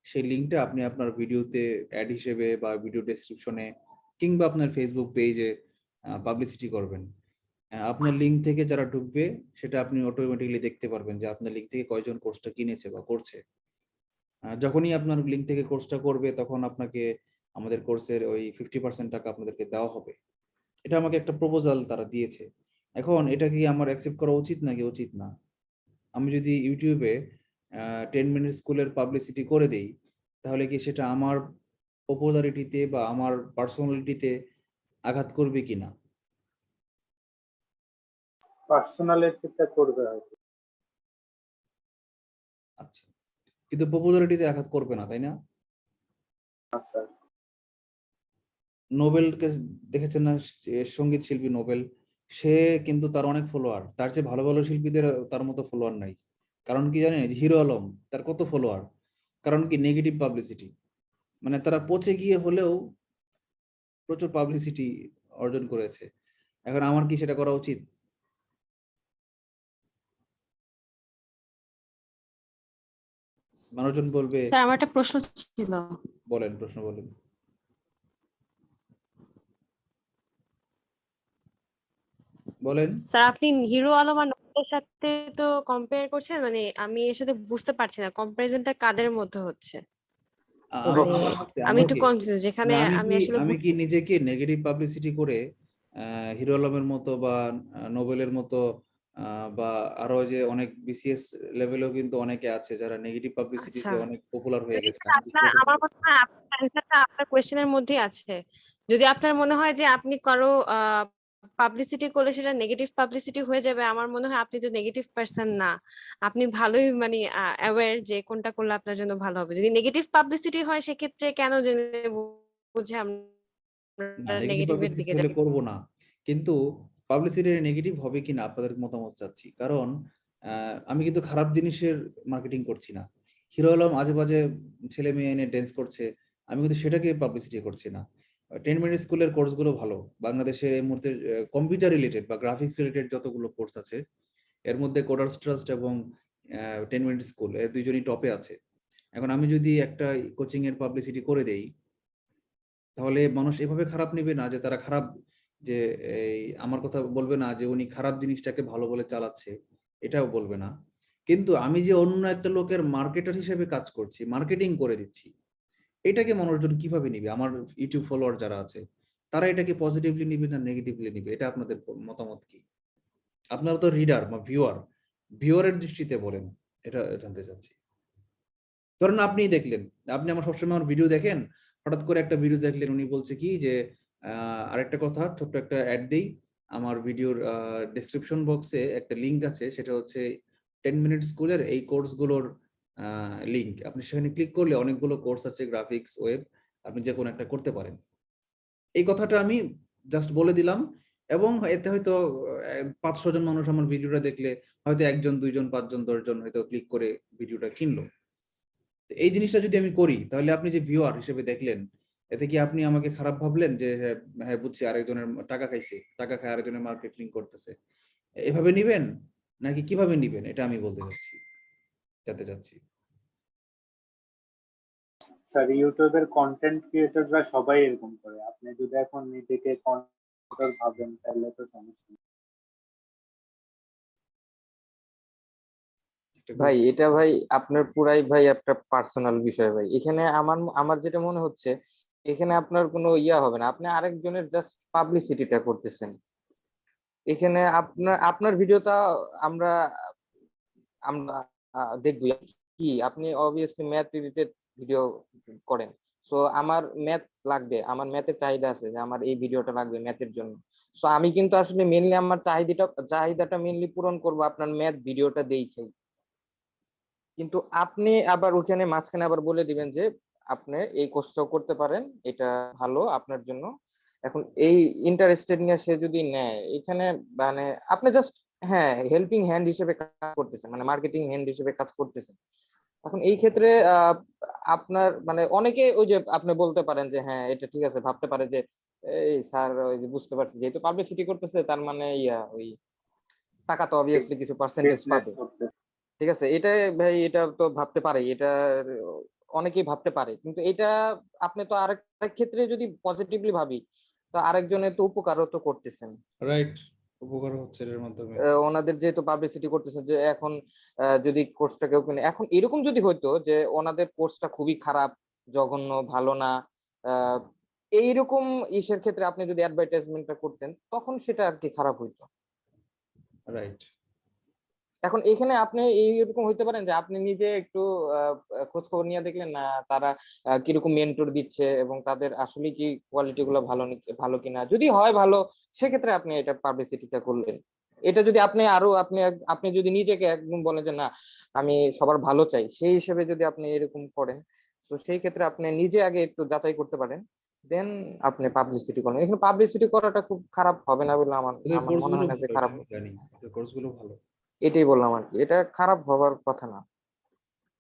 সেই লিঙ্কটা আপনি আপনার ভিডিওতে অ্যাড হিসেবে বা ভিডিও ডেসক্রিপশনে কিংবা আপনার ফেসবুক পেজে পাবলিসিটি করবেন। আপনার লিঙ্ক থেকে যারা ঢুকবে সেটা আপনি অটোমেটিক্যালি দেখতে পারবেন যে আপনার লিঙ্ক থেকে কয়জন কোর্সটা কিনেছে বা করছে। যখনই আপনার লিঙ্ক থেকে কোর্সটা করবে তখন আপনাকে আমাদের কোর্সের ওই 50% টাকা আপনাদেরকে দেওয়া হবে। এটা আমাকে একটা প্রপোজাল তারা দিয়েছে। এখন এটা কি আমার অ্যাকসেপ্ট করা উচিত নাকি উচিত না? আমি যদি ইউটিউবে 10 মিনিট স্কুলের পাবলিসিটি করে দেই, তাহলে কি সেটা আমার পপুলারিটিতে বা আমার পার্সোনালিটিতে আঘাত করবে কিনা? পার্সোনালের ক্ষেত্রে করবে হয়তো। আচ্ছা, কিন্তু পপুলারিটিতে আঘাত করবে না, তাই না? আচ্ছা, নোবেলকে দেখেছেন না, সঙ্গীত শিল্পী নোবেল, সে কিন্তু তার অনেক ফলোয়ার, তার চেয়ে ভালো ভালো শিল্পীদের তার মতো ফলোয়ার নাই। কারণ কি জানেন? হিরো আলম, তার কত ফলোয়ার? কারণ কি? Negative publicity. মানে তারা পচে গিয়ে হলেও প্রচুর পাবলিসিটি অর্জন করেছে। এখন আমার কি সেটা করা উচিত? মানুষজন বলবে। স্যার আমার একটা প্রশ্ন ছিল। বলেন, প্রশ্ন বলেন। বলেন। স্যার আপনি হিরো আলম আর নোবেলের সাথে তো কম্পেয়ার করছেন, মানে আমি এর সাথে বুঝতে পারছি না কম্পারিজনটা কাদের মধ্যে হচ্ছে। আমার মানে আমার ক্ষেত্রে আমি আমার একটু কি কনফিউজ, যেখানে না, আমি আসলে আমি কি নিজেকে নেগেটিভ পাবলিসিটি করে হিরো আলমের মতো বা নোবেলের মতো বা আরো যে অনেক বিসিএস লেভেলেও কিন্তু অনেকে আছে যারা নেগেটিভ আচ্ছা, পাবলিসিটিতে অনেক পপুলার হয়ে গেছে। স্যার আপনার, আমার মনে হয় আপনার অ্যান্সারটা আপনার কোয়েশ্চেনের মধ্যেই আছে। যদি আপনার মনে হয় যে আপনি কারো পাবলিসিটি করলে সেটা নেগেটিভ পাবলিসিটি হয়ে যাবে, আমার মনে হয় আপনি তো নেগেটিভ পার্সন না। আপনি ভালোই মানে অ্যাওয়্যার যে কোনটা করলে আপনার জন্য ভালো হবে। যদি নেগেটিভ পাবলিসিটি হয় সেক্ষেত্রে কেন জেনে বুঝে না, আমরা নেগেটিভ নেগেটিভের পাবলিসিটি দিকে হলে যাই? করব না, কিন্তু পাবলিসিটি নেগেটিভ হবে কিনা আপনাদের মতামত চাচ্ছি। কারণ আমি কিন্তু খারাপ জিনিসের মার্কেটিং করছি না। হিরো আলম আজে বাজে ছেলে মেয়ে এনে ড্যান্স করছে, আমি কিন্তু সেটাকে পাবলিসিটি করছি না। 10 মিনিট স্কুলের কোর্সগুলো ভালো। বাংলাদেশে এই মুহূর্তে কম্পিউটার রিলেটেড বা গ্রাফিক্স রিলেটেড যতগুলো কোর্স আছে এর মধ্যে কোডার্স ট্রাস্ট এবং 10 মিনিট স্কুল এর দুইজনই টপে আছে। এখন আমি যদি একটা কোচিং এর পাবলিসিটি করে দেই, তাহলে মানুষ এভাবে খারাপ নেবে না যে তারা খারাপ, যে এই আমার কথা বলবে না যে উনি খারাপ জিনিসটাকে ভালো বলে চালাচ্ছে, এটাও বলবে না। কিন্তু আমি যে অন্য একটা লোকের মার্কেটার হিসেবে কাজ করছি, মার্কেটিং করে দিচ্ছি, এটাকে মানুষজন কিভাবে নিবে? আমার ইউটিউব ফলোয়ার যারা আছে তারা এটাকে পজিটিভলি নিবে না নেগেটিভলি নিবে? এটা আপনাদের মতামত কি? আপনারা তো রিডার বা ভিউয়ারের দৃষ্টিতে বলেন, এটা জানতে চাচ্ছি। ধরেন আপনিই দেখলেন, আপনি আমার সবসময় আমার ভিডিও দেখেন, হঠাৎ করে একটা ভিডিও দেখলেন উনি বলছে কি যে আরেকটা কথা, ছোট্ট একটা অ্যাড দেই, আমার ভিডিওর ডেসক্রিপশন বক্সে একটা লিংক আছে, সেটা হচ্ছে 10 মিনিট স্কুলের এই কোর্সগুলোর লিংক। আপনি সেখানে ক্লিক করলে অনেকগুলো কোর্স আছে, গ্রাফিক্স, ওয়েব, আপনি যে কোনো একটা করতে পারেন। এই কথাটা আমি জাস্ট বলে দিলাম, এবং এতে হয়তো 500 জন মানুষ আমার ভিডিওটা দেখলে হয়তো 1 জন 2 জন 5 জন 10 জন হয়তো ক্লিক করে ভিডিওটা কিনলো। এই জিনিসটা যদি আমি করি, তাহলে আপনি যে ভিউয়ার হিসেবে দেখলেন, এতে কি আপনি আমাকে খারাপ ভাবলেন যে হ্যাঁ হ্যাঁ বুঝছি আরেকজনের টাকা খাইছে, টাকা খায় আরেকজনের মার্কেটিং করতেছে, এভাবে নিবেন নাকি কিভাবে নিবেন? এটা আমি বলতে জানতে চাচ্ছি। স্যার ইউটিউবের কন্টেন্ট ক্রিয়েটররা সবাই এরকম করে। আপনি যদি এখন নিজেকে কন্টেন্ট ভাবেন তাহলে তো সমস্যা নেই। ভাই এটা ভাই আপনার পুরাই ভাই একটা পার্সোনাল বিষয় ভাই। এখানে আমার আমার যেটা মনে হচ্ছে, এখানে আপনার কোনো ইয়া হবে না, আপনি আরেকজনের জাস্ট পাবলিসিটিটা করতেছেন। এখানে আপনার আপনার ভিডিওটা আমরা আমরা দেখবো কি, আপনি অবভিয়াসলি ম্যাথ রিলেটেড ভিডিও করেন। সো আমার ম্যাথ লাগবে, আমার ম্যাথের চাহিদা আছে যে আমার এই ভিডিওটা লাগবে ম্যাথের জন্য। সো আমি কিন্তু আসলে মেনলি আমার চাহিদাটা মেনলি পূরণ করবো আপনার ম্যাথ ভিডিওটা দেখেই। কিন্তু আপনি আবার ওখানে মাঝখানে আবার বলে দিবেন যে আপনি এই কোর্সটাও করতে পারেন, এটা ভালো আপনার জন্য। এখন এই ইন্টারেস্টেড নিয়ে সে যদি নেয়, এখানে মানে আপনি জাস্ট হ্যাঁ হেল্পিং হ্যান্ড হিসেবে কাজ করতেছেন, মানে মার্কেটিং হ্যান্ড হিসেবে কাজ করতেছেন। এখন এই ক্ষেত্রে আপনার মানে অনেকে ওই যে আপনি বলতে পারেন যে হ্যাঁ এটা ঠিক আছে, ভাবতে পারে যে এই স্যার ওই যে বুঝতে পারছি যেহেতু পাবলিসিটি করতেছে তার মানে ইয়া ওই টাকা তো অবভিয়াসলি কিছু পার্সেন্টেজ বিজনেস পাবে, করতে। ঠিক আছে। এটা ভাই এটা তো ভাবতে পারে, এটা অনেকেই ভাবতে পারে, কিন্তু এটা আপনি তো আরেক ক্ষেত্রে যদি পজিটিভলি ভাবি, তো আরেকজনের তো উপকারও তো করতেছেন। রাইট, উপকার হচ্ছে এর মাধ্যমে। ওনাদের যেহেতু পাবলিসিটি করতেছেন যে এখন যদি কোর্সটা কেউ কিনে, এখন এরকম যদি হইতো যে ওনাদের কোর্সটা খুবই খারাপ, জঘন্য, ভালো না, আহ, এইরকম ইসের ক্ষেত্রে আপনি যদি অ্যাডভার্টাইজমেন্টটা করতেন, তখন সেটা আর কি খারাপ হইতো। রাইট। এখন এখানে আপনি এইরকম হইতে পারেন যে আপনি নিজে একটু খোঁজ খবর নিয়ে দেখলেন না তারা কিরকম মেন্টর দিচ্ছে এবং তাদের আসলে কি কোয়ালিটি গুলো ভালো কিনা, যদি হয় ভালো, সেক্ষেত্রে আপনি এটা পাবলিসিটিটা করলেন। এটা যদি আপনি আরো আপনি যদি নিজেকে একদম বলেন যে না আমি সবার ভালো চাই, সেই হিসেবে যদি আপনি এরকম করেন, তো সেই ক্ষেত্রে আপনি নিজে আগে একটু যাচাই করতে পারেন, দেন আপনি পাবলিসিটি করেন। এখানে পাবলিসিটি করাটা খুব খারাপ হবে না বলে আমার ওদের আমার মনে কোর্সগুলো হয় না যে ভালো, এটা খারাপ আমি হবে। জানি, ওদের কোর্সগুলো ভালো। এটাই বললাম আর কি, এটা খারাপ হবার কথা না।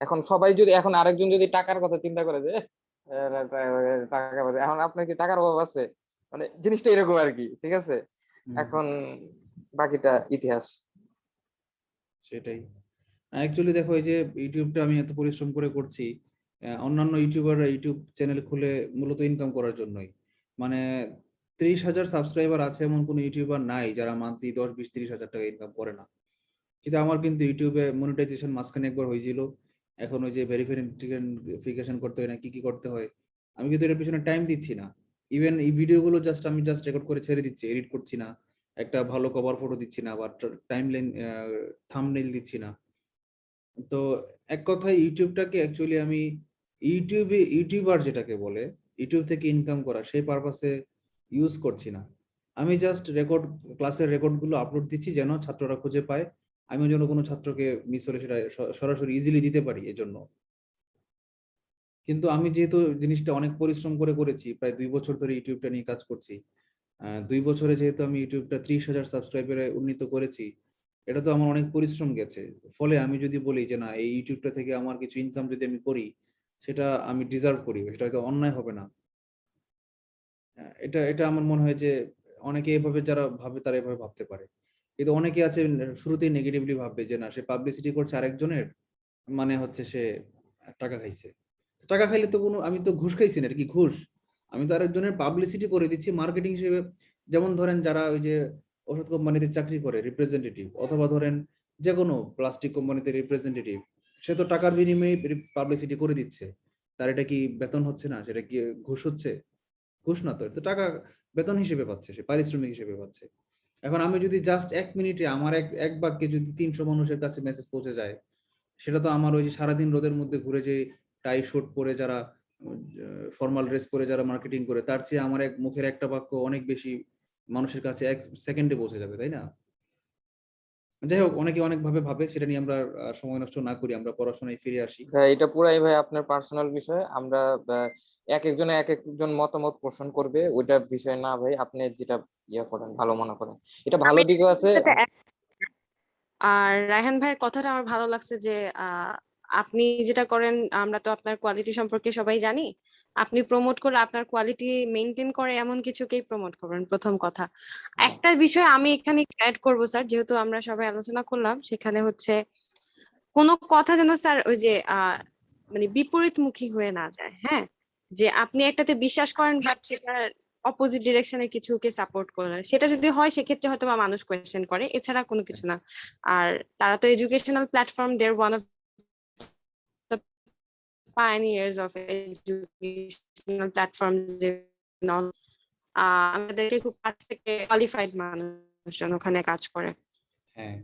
এখন সবাই যদি, এখন আরেকজন যদি টাকার কথা চিন্তা করে যে টাকা পাবে, এখন আপনার কি টাকার অভাব আছে, মানে জিনিসটা এরকম আর কি, ঠিক আছে। হুম, এখন বাকিটা ইতিহাস। সেটাই। অ্যাকচুয়ালি দেখো, এই যে ইউটিউবটা আমি এত পরিশ্রম করে করছি, অন্যান্য ইউটিউবাররা ইউটিউব চ্যানেল খুলে মূলত ইনকাম করার জন্যই। মানে 30,000 সাবস্ক্রাইবার আছে এমন কোনো ইউটিউবার নাই যারা মান্থলি 10, 20, 30 হাজার টাকা ইনকাম করে না। কিন্তু আমার কিন্তু ইউটিউবে মনিটাইজেশন মাঝখানে একবার হয়েছিল। এখন ওই যে ভেরিফিকেশন করতে হয় না, কি কি করতে হয়, আমি কিন্তু এর পিছনে টাইম দিচ্ছি না। ইভেন এই ভিডিওগুলো আমি জাস্ট রেকর্ড করে ছেড়ে দিচ্ছি, এডিট করছি না, একটা ভালো কভার ফটো দিচ্ছি না, বা টাইমলাইন থাম্বনেইল দিচ্ছি না। তো এক কথায় ইউটিউবটাকে অ্যাকচুয়ালি আমি ইউটিউবার যেটাকে বলে, ইউটিউব থেকে ইনকাম করা, সেই পারপাসে ইউজ করছি না। আমি জাস্ট ক্লাসের রেকর্ডগুলো আপলোড দিচ্ছি যেন ছাত্ররা খুঁজে পায়, আমি যেন কোনো ছাত্রকে মিস হলে সেটা সরাসরি ইজিলি দিতে পারি এজন্য। কিন্তু আমি যেহেতু জিনিসটা অনেক পরিশ্রম করে করেছি, প্রায় 2 বছর ধরে ইউটিউবটা নিয়ে কাজ করছি, 2 বছরে যেহেতু আমি ইউটিউবটা 30,000 সাবস্ক্রাইবারে উন্নীত করেছি, এটা তো আমার অনেক পরিশ্রম গেছে। ফলে আমি যদি বলি যে না, এই ইউটিউবটা থেকে আমার কিছু ইনকাম যদি আমি করি, সেটা আমি ডিজার্ভ করি, সেটা হয়তো অন্যায় হবে না। এটা এটা আমার মনে হয় যে অনেকে এভাবে যারা ভাবে তারা এভাবে ভাবতে পারে। কিন্তু অনেকে আছে শুরুতেই নেগেটিভলি ভাববে যে না, সে পাবলিসিটি করছে আরেকজনের, মানে হচ্ছে সে টাকা খাইছে। টাকা খাইলে তো কোনো, আমি তো ঘুষ খাইছি না, এটা কি ঘুষ? আমি তো আরেকজনের পাবলিসিটি করে দিচ্ছি মার্কেটিং হিসেবে। যেমন ধরেন যারা ওই যে ওষুধ কোম্পানিতে চাকরি করে রিপ্রেজেন্টেটিভ, অথবা ধরেন যে কোনো প্লাস্টিক কোম্পানিতে রিপ্রেজেন্টেটিভ, সে তো টাকার বিনিময়ে পাবলিসিটি করে দিচ্ছে। তার এটা কি বেতন হচ্ছে না? সেটা কি ঘুষ হচ্ছে? ঘুষ না তো, এটা তো টাকা বেতন হিসেবে পাচ্ছে, সে পারিশ্রমিক হিসেবে পাচ্ছে। এখন আমি যদি জাস্ট 1 মিনিটে আমার এক বাক্যে যদি 300 মানুষের কাছে মেসেজ পৌঁছে যায়, সেটা তো আমার ওই যে সারাদিন রোদের মধ্যে ঘুরে যে টাই শুট পরে যারা, ফর্মাল ড্রেস পরে যারা মার্কেটিং করে, তার চেয়ে আমার এক মুখের একটা বাক্য অনেক বেশি মানুষের কাছে 1 সেকেন্ডে পৌঁছে যাবে, তাই না? যাই হোক, অনেকে অনেক ভাবে ভাবে, সেটা নিয়ে আমরা সময় নষ্ট না করি, আমরা পড়াশোনায় ফিরে আসি। ভাই এটা পুরাই ভাই আপনার পার্সোনাল বিষয়, আমরা এক একজন মতামত পোষণ করবে, ওইটা বিষয় না ভাই, আপনি যেটা করেন ভালো মনে করেন, এটা ভালো আমি দিকও আছে। সাথে আর রায়হান ভাইয়ের কথাটা আমার ভালো লাগছে যে আপনি যেটা করেন, আমরা তো আপনার কোয়ালিটি সম্পর্কে সবাই জানি। আপনি প্রমোট করলে আপনার কোয়ালিটি মেনটেন করে এমন কিছুকেই প্রমোট করবেন, প্রথম কথা। একটা বিষয় আমি এখানে অ্যাড করব স্যার, যেহেতু আমরা সবাই আলোচনা করলাম, সেখানে হচ্ছে কোনো কথা যেন স্যার ওই যে মানে বিপরীতমুখী হয়ে না যায়। হ্যাঁ, যে আপনি একটাতে বিশ্বাস করেন বাট সেটা অপোজিট ডিরেকশনে কিছুকে সাপোর্ট করেন, সেটা যদি হয় সেক্ষেত্রে হয়তো বা মানুষ কোয়েশ্চেন করে, এছাড়া কোনো কিছু না। আর তারা তো educational platform, they are one of the pioneers of educational platforms. আমাদেরকে খুব কাছ থেকে কোয়ালিফাইড মানুষজন ওখানে কাজ করে। হ্যাঁ,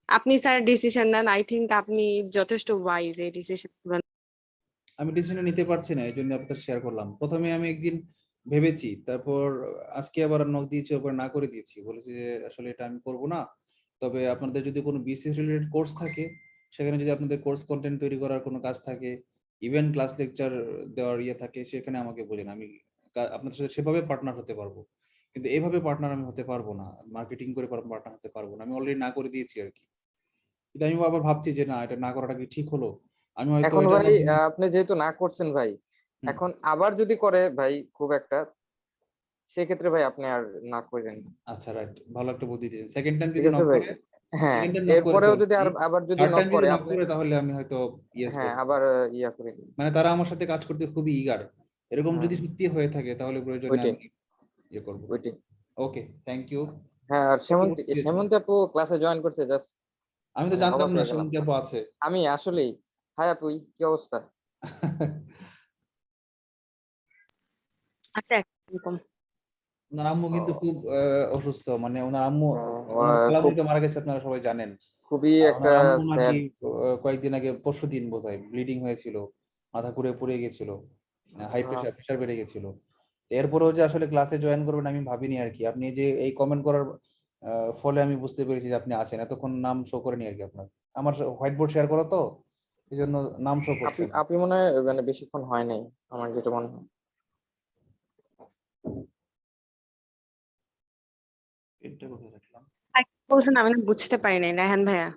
আপনি স্যার ডিসিশন নেন, আই থিংক আপনি যথেষ্ট ওয়াইজ এই ডিসিশন। আমি ডিসিশন নিতে পারছি না, এই জন্য আপনাদের শেয়ার করলাম। প্রথমে আমি একদিন ভেবেছি, তারপর আজকে আবার নক দিয়েছি, ওপর না করে দিয়েছি, বলেছি যে আসলে এটা আমি করব না। তবে আপনাদের যদি কোনো বিসিএস রিলেটেড কোর্স থাকে, সেখানে যদি আপনাদের কোর্স কন্টেন্ট তৈরি করার কোনো কাজ থাকে, ইভেন ক্লাস লেকচার দেওয়ার ইয়ে থাকে, সেখানে আমাকে বলেন, আমি আপনাদের সাথে সেভাবে পার্টনার হতে পারবো। কিন্তু এভাবে পার্টনার আমি হতে পারবো না, মার্কেটিং করে পার্টনার হতে পারবো না, আমি অলরেডি না করে দিয়েছি আর কি। কিন্তু আমি আবার ভাবছি যে না, এটা না করাটা কি ঠিক হলো? আমি হয়তো এখন এটার ভাই মাধ্যমে। আপনি যেহেতু না করছেন ভাই, হুম। এখন আবার যদি করে ভাই খুব একটা, সেক্ষেত্রে ভাই আপনি আর না করেন। আচ্ছা রাইট, ভালো একটা বুদ্ধি দিয়েছেন। সেকেন্ড টাইম ঠিক যদি আছে নক ভাই? করে, হ্যাঁ, সেকেন্ড টাইম নক করে এরপরেও যদি ফেলছি, আবার যদি থার্ড নক টাইম যদি করে নক আপনি, করে তাহলে আমি হয়তো ইয়েস হ্যাঁ বলবো। আবার ইয়া করে দিন। মানে তারা আমার সাথে কাজ করতে খুবই ইগার, এরকম হ্যাঁ, যদি সত্যি হয়ে থাকে তাহলে প্রয়োজনে ওইটাই আমি ইয়ে করবো। ওইটাই। ওকে, থ্যাংক ইউ। হ্যাঁ, আর সেমন্ত আপু ক্লাসে জয়েন করছে, জাস্ট আমি তো মানে জানতাম অবাক না হয়ে গেলাম। সেমন্ত আপু আছে। আমি আসলেই, হাই আপু, কি অবস্থা? আচ্ছা এরকম ওনার আম্মু কিন্তু ও, খুব অসুস্থ, মানে ওনার আম্মু, ও, ওনার খালামণি খুব তো মারা গেছে, আপনারা সবাই জানেন। খুবই আর একটা ওনার আম্মু নাকি স্যাড। কয়েকদিন আগে, পরশুদিন বোধহয় ব্লিডিং হয়েছিল, মাথা ঘুরে পড়ে গেছিল, হাই প্রেশার, প্রেশার বেড়ে গেছিল। এরপরেও যে আসলে ক্লাসে জয়েন করবেন আমি ভাবিনি আর কি। আপনি যে এই কমেন্ট করার ফলে আমি বুঝতে পেরেছি যে আপনি আছেন, এতক্ষণ নাম শো করেনি আর কি আপনার। আমার হোয়াইট বোর্ড শেয়ার করা তো, এই জন্য নাম শো করছে আপনি না। আপনি মনে হয় মানে বেশিক্ষণ হয় নাই, আমার যেটা মনে হয়। এটা কোথায় রাখলাম? বলছেন, আমি না বুঝতে পারি নাই রায়হান ভাইয়া।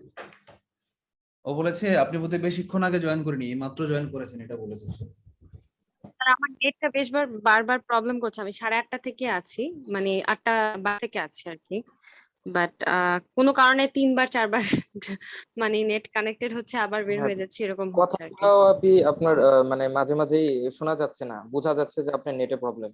ও বলেছে আপনি বোধহয় বেশিক্ষণ আগে জয়েন করেনি, এই মাত্র জয়েন করেছেন, এটা বলেছে সে। আর আমার নেটটা বারবার প্রবলেম করছে। আমি 8:30 থেকে আছি, মানে 8টা থেকে আছি আর কি। বাট কোনো কারণে 3বার 4বার মানে নেট কানেক্টেড হচ্ছে, আবার বের হ্যাঁ, হয়ে যাচ্ছে, এরকম হচ্ছে আর কি। কথাগুলো আপনি আপনার মানে মাঝে মাঝেই শোনা যাচ্ছে না, বোঝা যাচ্ছে যে আপনার নেটে প্রবলেম।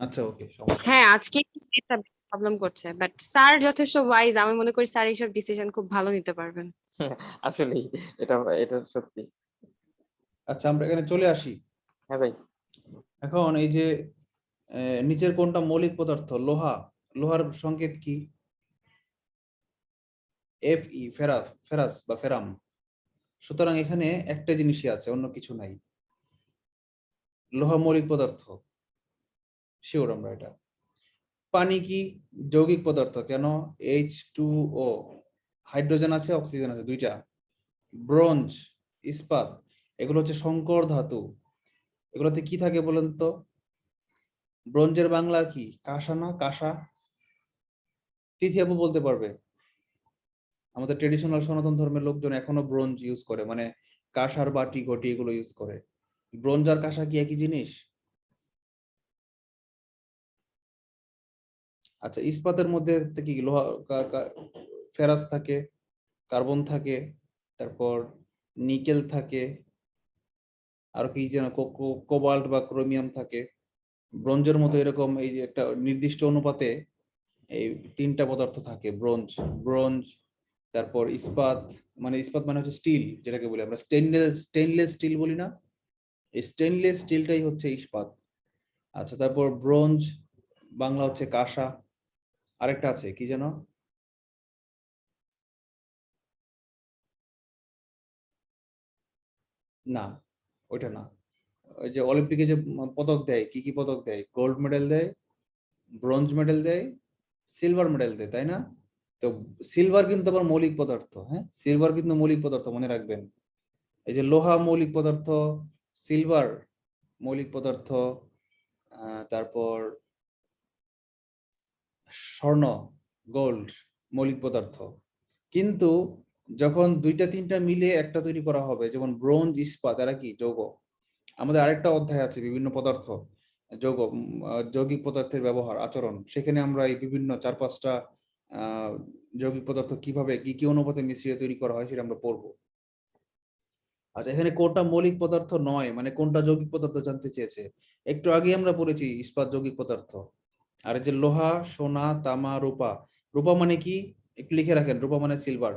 আচ্ছা ওকে, সমস্যা নেই। হ্যাঁ, আজকে নেটটা প্রবলেম করছে, বাট স্যার যথেষ্ট ওয়াইজ। আমি মনে করি স্যার এইসব ডিসিশন খুব ভালো নিতে পারবেন। আসলেই, এটা এটা সত্যি। আচ্ছা আমরা এখানে চলে আসি। হ্যাঁ ভাই। এখন এই যে নিচের কোনটা মৌলিক পদার্থ? লোহা। লোহার সংকেত কি? এফ ই, ফেরাস বা ফেরাম। সুতরাং এখানে একটা জিনিসই আছে, অন্য কিছু নাই। লোহা মৌলিক পদার্থ, শিওর আমরা এটা। পানি কি? যৌগিক পদার্থ। কেন? H2O, হাইড্রোজেন আছে, অক্সিজেন আছে, দুইটা। ব্রোঞ্জ, ইস্পাত, এগুলো হচ্ছে সংকর ধাতু। এগুলোতে কি থাকে বলেন তো? ব্রোঞ্জের বাংলা কি? কাঁসা না? কাঁসা? তিথি আপু বলতে পারবে। আমাদের ট্রেডিশনাল সনাতন ধর্মের লোকজন এখনো ব্রোঞ্জ ইউজ করে, মানে কাঁসার বাটি ঘটি এগুলো ইউজ করে। ব্রোঞ্জ আর কাঁসা কি একই জিনিস? আচ্ছা, ইস্পাতের মধ্যে কি লোহা, ফেরাস থাকে, কার্বন থাকে, তারপর নিকেল থাকে, আর কি যেন কোবাল্ট বা ক্রোমিয়াম থাকে। ব্রোঞ্জের মতো এরকম এই যে একটা নির্দিষ্ট অনুপাতে এই তিনটা পদার্থ থাকে। ব্রোঞ্জ, ব্রোঞ্জ, তারপর ইস্পাত, মানে ইস্পাত মানে হচ্ছে স্টিল, যেটাকে বলি আমরা স্টেনলেস স্টিল বলি না, এই স্টেনলেস স্টিলটাই হচ্ছে ইস্পাত। আচ্ছা, তারপর ব্রোঞ্জ বাংলা হচ্ছে কাঁসা, আরেকটা আছে কি যেন, না ওইটা না। ওই যে অলিম্পিকে যে পদক দেয়, কি কি পদক দেয়? গোল্ড মেডেল দেয়, ব্রোঞ্জ মেডেল দেয়, সিলভার মেডেল দেয়, তাই না? তো সিলভার কিন্তু আবার মৌলিক পদার্থ, হ্যাঁ সিলভার কিন্তু মৌলিক পদার্থ, মনে রাখবেন। এই যে লোহা মৌলিক পদার্থ, সিলভার মৌলিক পদার্থ, তারপর স্বর্ণ, গোল্ড মৌলিক পদার্থ। কিন্তু যখন দুইটা তিনটা মিলে একটা তৈরি করা হবে, যেমন ব্রোঞ্জ, ইস্পাত, এরা কি যৌগ। আমাদের আরেকটা অধ্যায় আছে বিভিন্ন পদার্থ, যৌগ, যৌগিক পদার্থের ব্যবহার, আচরণ। সেখানে আমরা এই বিভিন্ন 4-5টা যৌগিক পদার্থ কিভাবে কি কি অনুপাতে মিশিয়ে তৈরি করা হয় সেটা আমরা পড়বো। আচ্ছা, এখানে কোনটা মৌলিক পদার্থ নয়, মানে কোনটা যৌগিক পদার্থ জানতে চেয়েছে। একটু আগে আমরা পড়েছি ইস্পাত যৌগিক পদার্থ। আর এই যে লোহা, সোনা, তামা, রূপা। রূপা মানে কি? একটু লিখে রাখেন, রূপা মানে সিলভার।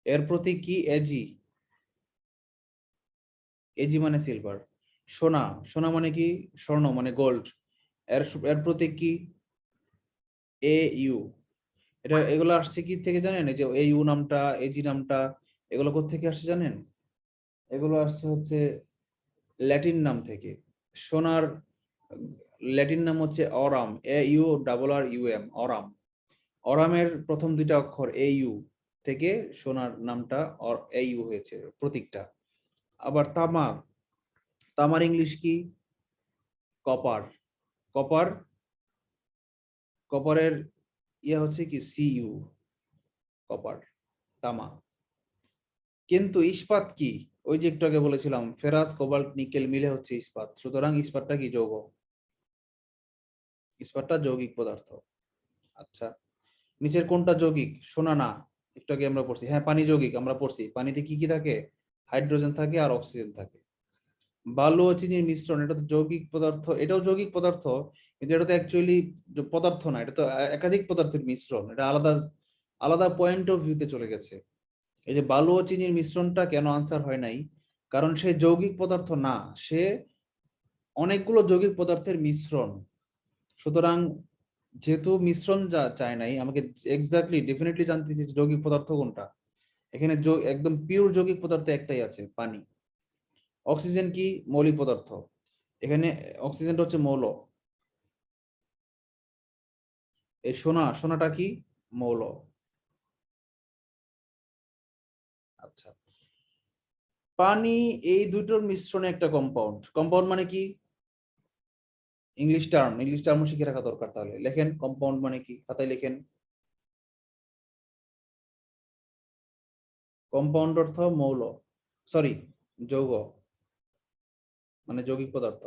এর প্রতীক কি? এজি, এজি মানে সিলভার। সোনা, সোনা মানে কি? স্বর্ণ মানে গোল্ড। এর এর প্রতীক কি? এ ইউ। এটা, এগুলো আসছে কি থেকে জানেন? এই যে এ ইউ নামটা, এজি নামটা, এগুলো কোত্থেকে আসছে জানেন? এগুলো আসছে হচ্ছে ল্যাটিন নাম থেকে। সোনার ল্যাটিন নাম হচ্ছে অরাম, AURRUM, অরাম। অরামের প্রথম দুইটা অক্ষর AU থেকে সোনার নামটা AU হয়েছে, প্রতীকটা। আবার তামা, তামার ইংলিশ কি? কপার। কপার, কপারের ইয়ে হচ্ছে কি? CU, কপার, তামা। কিন্তু ইস্পাত কি? ওই যে একটু আগে বলেছিলাম ফেরাস কোবাল্ট নিকেল মিলে হচ্ছে ইস্পাত, সুতরাং ইস্পাতটা কি যৌগ? ইস্পাতটা যৌগিক পদার্থ। আচ্ছা, নিচের কোনটা যৌগিক? সোনা না, একটু আগে আমরা পড়ছি। হ্যাঁ, পানি যৌগিক, আমরা পড়ছি। পানিতে কি কি থাকে? হাইড্রোজেন থাকে আর অক্সিজেন থাকে। বালু ও চিনির মিশ্রণ, এটা তো যৌগিক পদার্থ, এটাও যৌগিক পদার্থ, কিন্তু এটা তো অ্যাকচুয়ালি পদার্থ না, এটা তো একাধিক পদার্থের মিশ্রণ। এটা আলাদা আলাদা পয়েন্ট অফ ভিউতে চলে গেছে। এই যে বালু ও চিনির মিশ্রণটা কেন আনসার হয় নাই? কারণ সে যৌগিক পদার্থ না, সে অনেকগুলো যৌগিক পদার্থের মিশ্রণ। সুতরাং যেহেতু মিশ্রণ চায় নাই, আমাকে এক্স্যাক্টলি ডেফিনেটলি জানতে চেয়েছে যৌগিক পদার্থ কোনটা। এখানে একদম পিওর যৌগিক পদার্থ একটাই আছে, পানি। অক্সিজেন কি? মৌলিক পদার্থ। এখানে অক্সিজেনটা হচ্ছে মৌল। এই সোনাটা কি? মৌল। আচ্ছা, পানি এই দুটোর মিশ্রণে একটা কম্পাউন্ড। কম্পাউন্ড মানে কি? ইংলিশ টার্ম শিখে রাখা দরকার। তাহলে লেখেন কম্পাউন্ড মানে কি, খাতায় লেখেন। কম্পাউন্ড অর্থ মৌল, সরি যৌগ, মানে যৌগিক পদার্থ।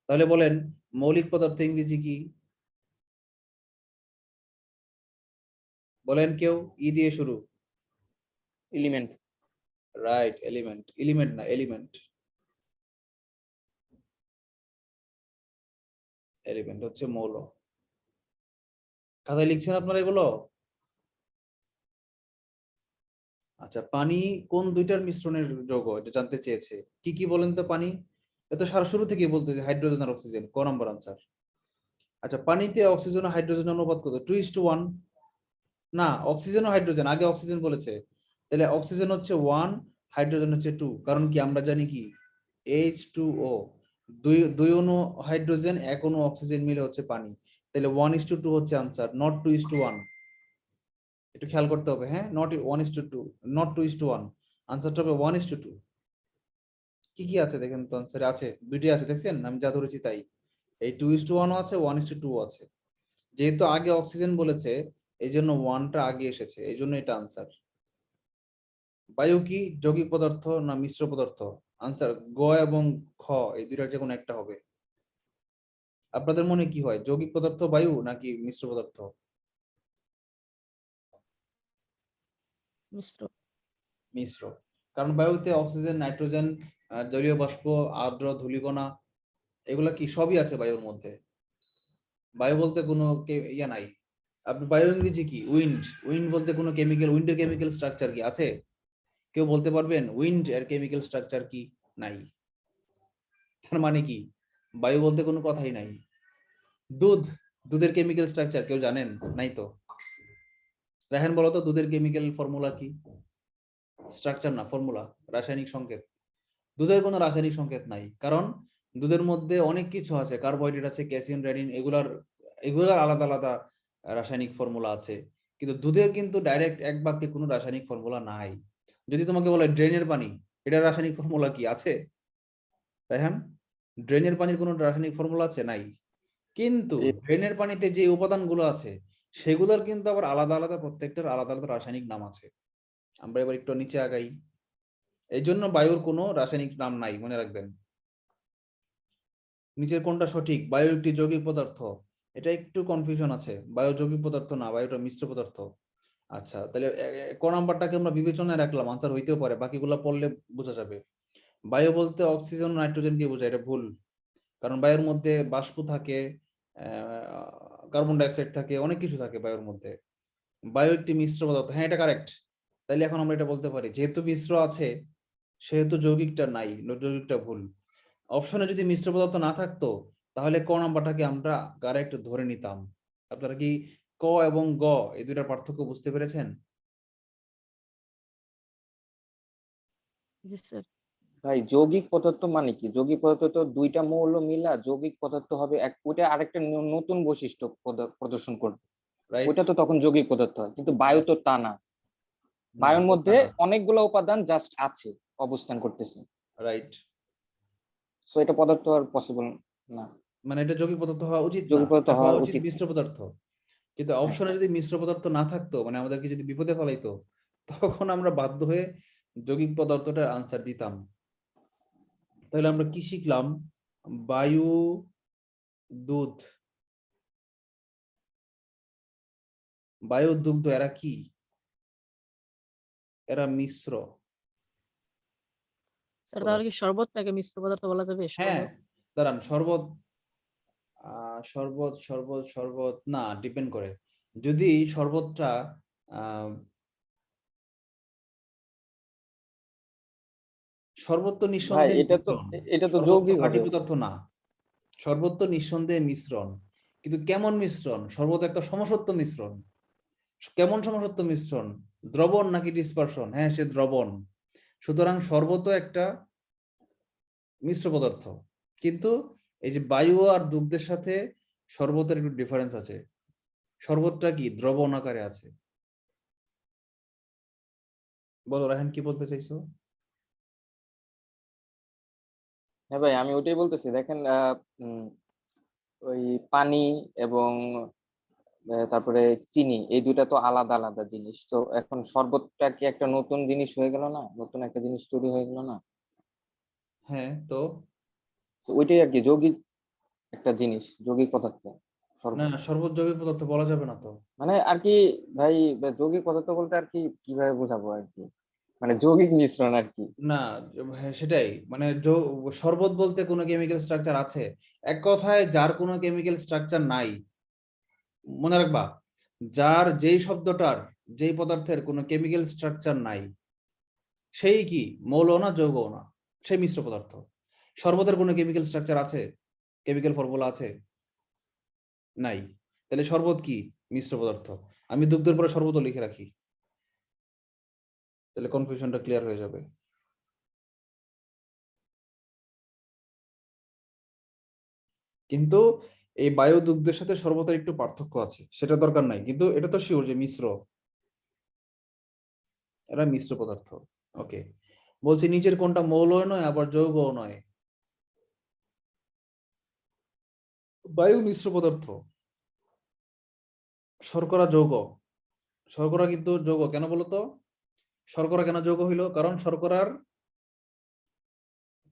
তাহলে বলেন মৌলিক পদার্থ ইংরেজি কি? বলেন কেউ, ই দিয়ে শুরু। এলিমেন্ট। Right, element. এলিমেন্ট না, এলিমেন্ট। এলিমেন্ট হচ্ছে মৌল। খাতায় লিখছেন আপনারা এগুলো? আচ্ছা, পানি কোন দুইটার মিশ্রণের যৌগ, এটা জানতে চেয়েছে। কি কি বলেন তো পানি? এত শুরু থেকে বলতে যে হাইড্রোজেন আর অক্সিজেন, ক নম্বর আনসার। আচ্ছা, পানিতে অক্সিজেন ও হাইড্রোজেন অনুপাত কত? 2:1। না, অক্সিজেন ও হাইড্রোজেন, আগে অক্সিজেন বলেছে, তাহলে অক্সিজেন হচ্ছে 1, হাইড্রোজেন হচ্ছে 2। কারণ কি আমরা জানি কি H2O, দুই অণু হাইড্রোজেন, এক অণু অক্সিজেন মিলে হচ্ছে পানি। তাহলে 1:2 হচ্ছে আনসার, নট 2:1। একটু খেয়াল করতে হবে, হ্যাঁ, নট 1:2, নট 2:1। আনসারটা হবে 1:2। কি কি আছে দেখেন তো আনসারে? আছে দুইটি আছে, দেখছেন? আমি যা ধরেছি তাই। এই 2:1 আছে, 1:2 আছে। যেহেতু আগে অক্সিজেন বলেছে এই জন্য 1টা আগে এসেছে, এই জন্য এটা আনসার। বায়ু কি যৌগিক পদার্থ না মিশ্র পদার্থ? আনসার গ এবং খ, এই দুইটার যে কোনো একটা হবে। আপনাদের মনে কি হয়, যৌগিক পদার্থ বায়ু নাকি মিশ্র পদার্থ? মিশ্র। মিশ্র। কারণ বায়ুতে অক্সিজেন, নাইট্রোজেন, জলীয় বাষ্প, আর্দ্র, ধূলিকণা, এগুলা কি সবই আছে বায়ুর মধ্যে। বায়ু বলতে কোনো ইয়া নাই। আপনি বায়ু ইংরেজি কি? উইন্ড। উইন্ড বলতে কোনো কেমিক্যাল, উইন্ডের কেমিক্যাল স্ট্রাকচার কি আছে? কেউ বলতে পারবেন উইন্ড এর কেমিক্যাল স্ট্রাকচার কি? নাই। তার মানে কি বায়ু বলতে কোনো কথাই নাই। দুধের কেমিক্যাল স্ট্রাকচার কেউ জানেন? নাই তো। রায়হান বলো তো, দুধের কেমিক্যাল ফর্মুলা কি? স্ট্রাকচার না, ফর্মুলা, রাসায়নিক সংকেত। দুধের কোনো রাসায়নিক সংকেত নাই, কারণ দুধের মধ্যে অনেক কিছু আছে, কার্বোহাইড্রেট আছে, ক্যালসিয়াম, রেনিন, এগুলার আলাদা আলাদা রাসায়নিক ফর্মুলা আছে। কিন্তু দুধের কিন্তু ডাইরেক্ট এক বাক্যে কোনো রাসায়নিক ফর্মুলা নাই। যদি তোমাকে বলে ড্রেনের পানি, এটার রাসায়নিক ফর্মুলা কি আছে রায়হান? ড্রেনের পানির কোনো রাসায়নিক ফর্মুলা আছে? নাই। কিন্তু ড্রেনের পানিতে যে উপাদানগুলো আছে সেগুলোর কিন্তু আবার আলাদা আলাদা, প্রত্যেকটার আলাদা আলাদা রাসায়নিক নাম আছে। আমরা এবার একটু নিচে আগাই। এই জন্য বায়ুর কোনো রাসায়নিক নাম নাই, মনে রাখবেন। নিচের কোনটা সঠিক? বায়ু একটি যৌগিক পদার্থ, এটা একটু কনফিউশন আছে। বায়ু যৌগিক পদার্থ না, বায়ুটা মিশ্র পদার্থ। আচ্ছা, তাহলে ক নাম্বারটাকে আমরা বিবেচনায় রাখলাম, আনসার হইতেও পারে, বাকিগুলো পড়লে বোঝা যাবে। বায়ু বলতে অক্সিজেন, নাইট্রোজেনকে বোঝায়, এটা ভুল। কারণ বায়ুর মধ্যে বাষ্প থাকে, কার্বন ডাইঅক্সাইড থাকে, অনেক কিছু থাকে বায়ুর মধ্যে। বায়ু একটি মিশ্র পদার্থ, হ্যাঁ এটা কারেক্ট। তাইলে এখন আমরা এটা বলতে পারি, যেহেতু মিশ্র আছে সেহেতু যৌগিকটা নাই, যৌগিকটা ভুল। অপশনে যদি মিশ্র পদার্থ না থাকতো তাহলে ক নাম্বারটাকে আমরা কারেক্ট ধরে নিতাম। আপনারা কি ক এবং গ এই দুইটার পার্থক্য বুঝতে পেরেছেন? জি স্যার। ভাই যৌগিক পদার্থ মানে কি? যৌগিক পদার্থ তো দুইটা মৌল মিলা যৌগিক পদার্থ হবে, ওইটা আরেকটা নতুন বৈশিষ্ট্য প্রদর্শন করবে, রাইট। ওইটা তো তখন যৌগিক পদার্থ হয়। কিন্তু বায়ু তো তা না, বায়ুর মধ্যে অনেকগুলো উপাদান জাস্ট আছে, অবস্থান করতেছে। রাইট। সো এটা পদার্থ আর পসিবল না, মানে এটা যৌগিক পদার্থ হওয়া উচিত না, যৌগিক পদার্থ হওয়া হওয়া উচিত উচিত মিশ্র পদার্থ। কিন্তু অপশনে যদি মিশ্র পদার্থ না থাকতো, মানে আমাদেরকে যদি বিপদে ফেলাইতো, তখন আমরা বাধ্য হয়ে যৌগিক পদার্থটার আনসার দিতাম। তাহলে আমরা কি শিখলাম? বায়ু, দুধ, বায়ু, দুগ্ধ, এরা কি? এরা মিশ্র। স্যার তাহলে কি শরবতটাকে মিশ্র পদার্থ বলা যাবে? হ্যাঁ, শরবত দাঁড়ান, শরবত শরবত শরবত শরবত না, ডিপেন্ড করে। যদি শরবতটা শরবত তো ভাই নিঃসন্দেহে মিশ্রণ, এটা তো শরবত তো যৌগিক খাঁটি হবে। পদার্থ না। শরবত তো নিঃসন্দেহে মিশ্রণ, কিন্তু কেমন মিশ্রণ? শরবত একটা সমসত্ব মিশ্রণ। কেমন সমসত্ব মিশ্রণ? দ্রবণ নাকি ডিসপারশন? হ্যাঁ, সে দ্রবণ। সুতরাং শরবতও একটা মিশ্র পদার্থ। কিন্তু এই যে বায়ু আর দুগ্ধের সাথে শরবতের একটু ডিফারেন্স আছে। শরবতটা কি দ্রবণ আকারে আছে। বলো রায়হান, কি বলতে চাইছো? হ্যাঁ ভাই, আমি ওইটাই বলতেছি। দেখেন ওই পানি এবং তারপরে চিনি, এই দুইটা তো আলাদা আলাদা জিনিস। তো এখন শরবতটা কি একটা নতুন জিনিস হয়ে গেল না? নতুন একটা জিনিস তৈরি হয়ে গেল না? হ্যাঁ, তো তো ওইটাই আর কি, যৌগিক একটা জিনিস, যৌগিক পদার্থ না, শরবত। শরবত যৌগিক পদার্থ বলা যাবে না তো। মানে আর কি ভাই, যৌগিক পদার্থ বলতে আর কি কিভাবে বোঝাবো আর কি, মানে যৌগিক মিশ্রণ আর কি। না, হ্যাঁ, সেটাই, মানে শরবত বলতে কোনো কেমিক্যাল স্ট্রাকচার আছে? এক কথায় যার কোনো কেমিক্যাল স্ট্রাকচার নাই। মনে রাখবা, যার যেই শব্দটার, যেই পদার্থের কোনো কেমিক্যাল স্ট্রাকচার নাই, সেই কি মৌল না যৌগ না, সেই মিশ্র পদার্থ। শরবতের কোনো কেমিক্যাল স্ট্রাকচার আছে? কেমিক্যাল ফর্মুলা আছে? নাই। তাহলে শরবত কি? মিশ্র পদার্থ। আমি দুগ্ধের পরে শরবতও লিখে রাখি, তাহলে কনফিউশনটা ক্লিয়ার হয়ে যাবে। কিন্তু এই বায়ু দুগ্ধের সাথে শরবতের একটু পার্থক্য আছে, সেটা দরকার নাই, কিন্তু এটা তো শিওর যে মিশ্র, এরা মিশ্র পদার্থ। ওকে, বলছি নিচের কোনটা মৌলও নয় আবার যৌগও নয়? বায়ু মিশ্র পদার্থ, শর্করা যৌগ। শর্করা কিন্তু যৌগ কেন বলতো? শর্করা কেন যৌগ হইলো? কারণ শর্করার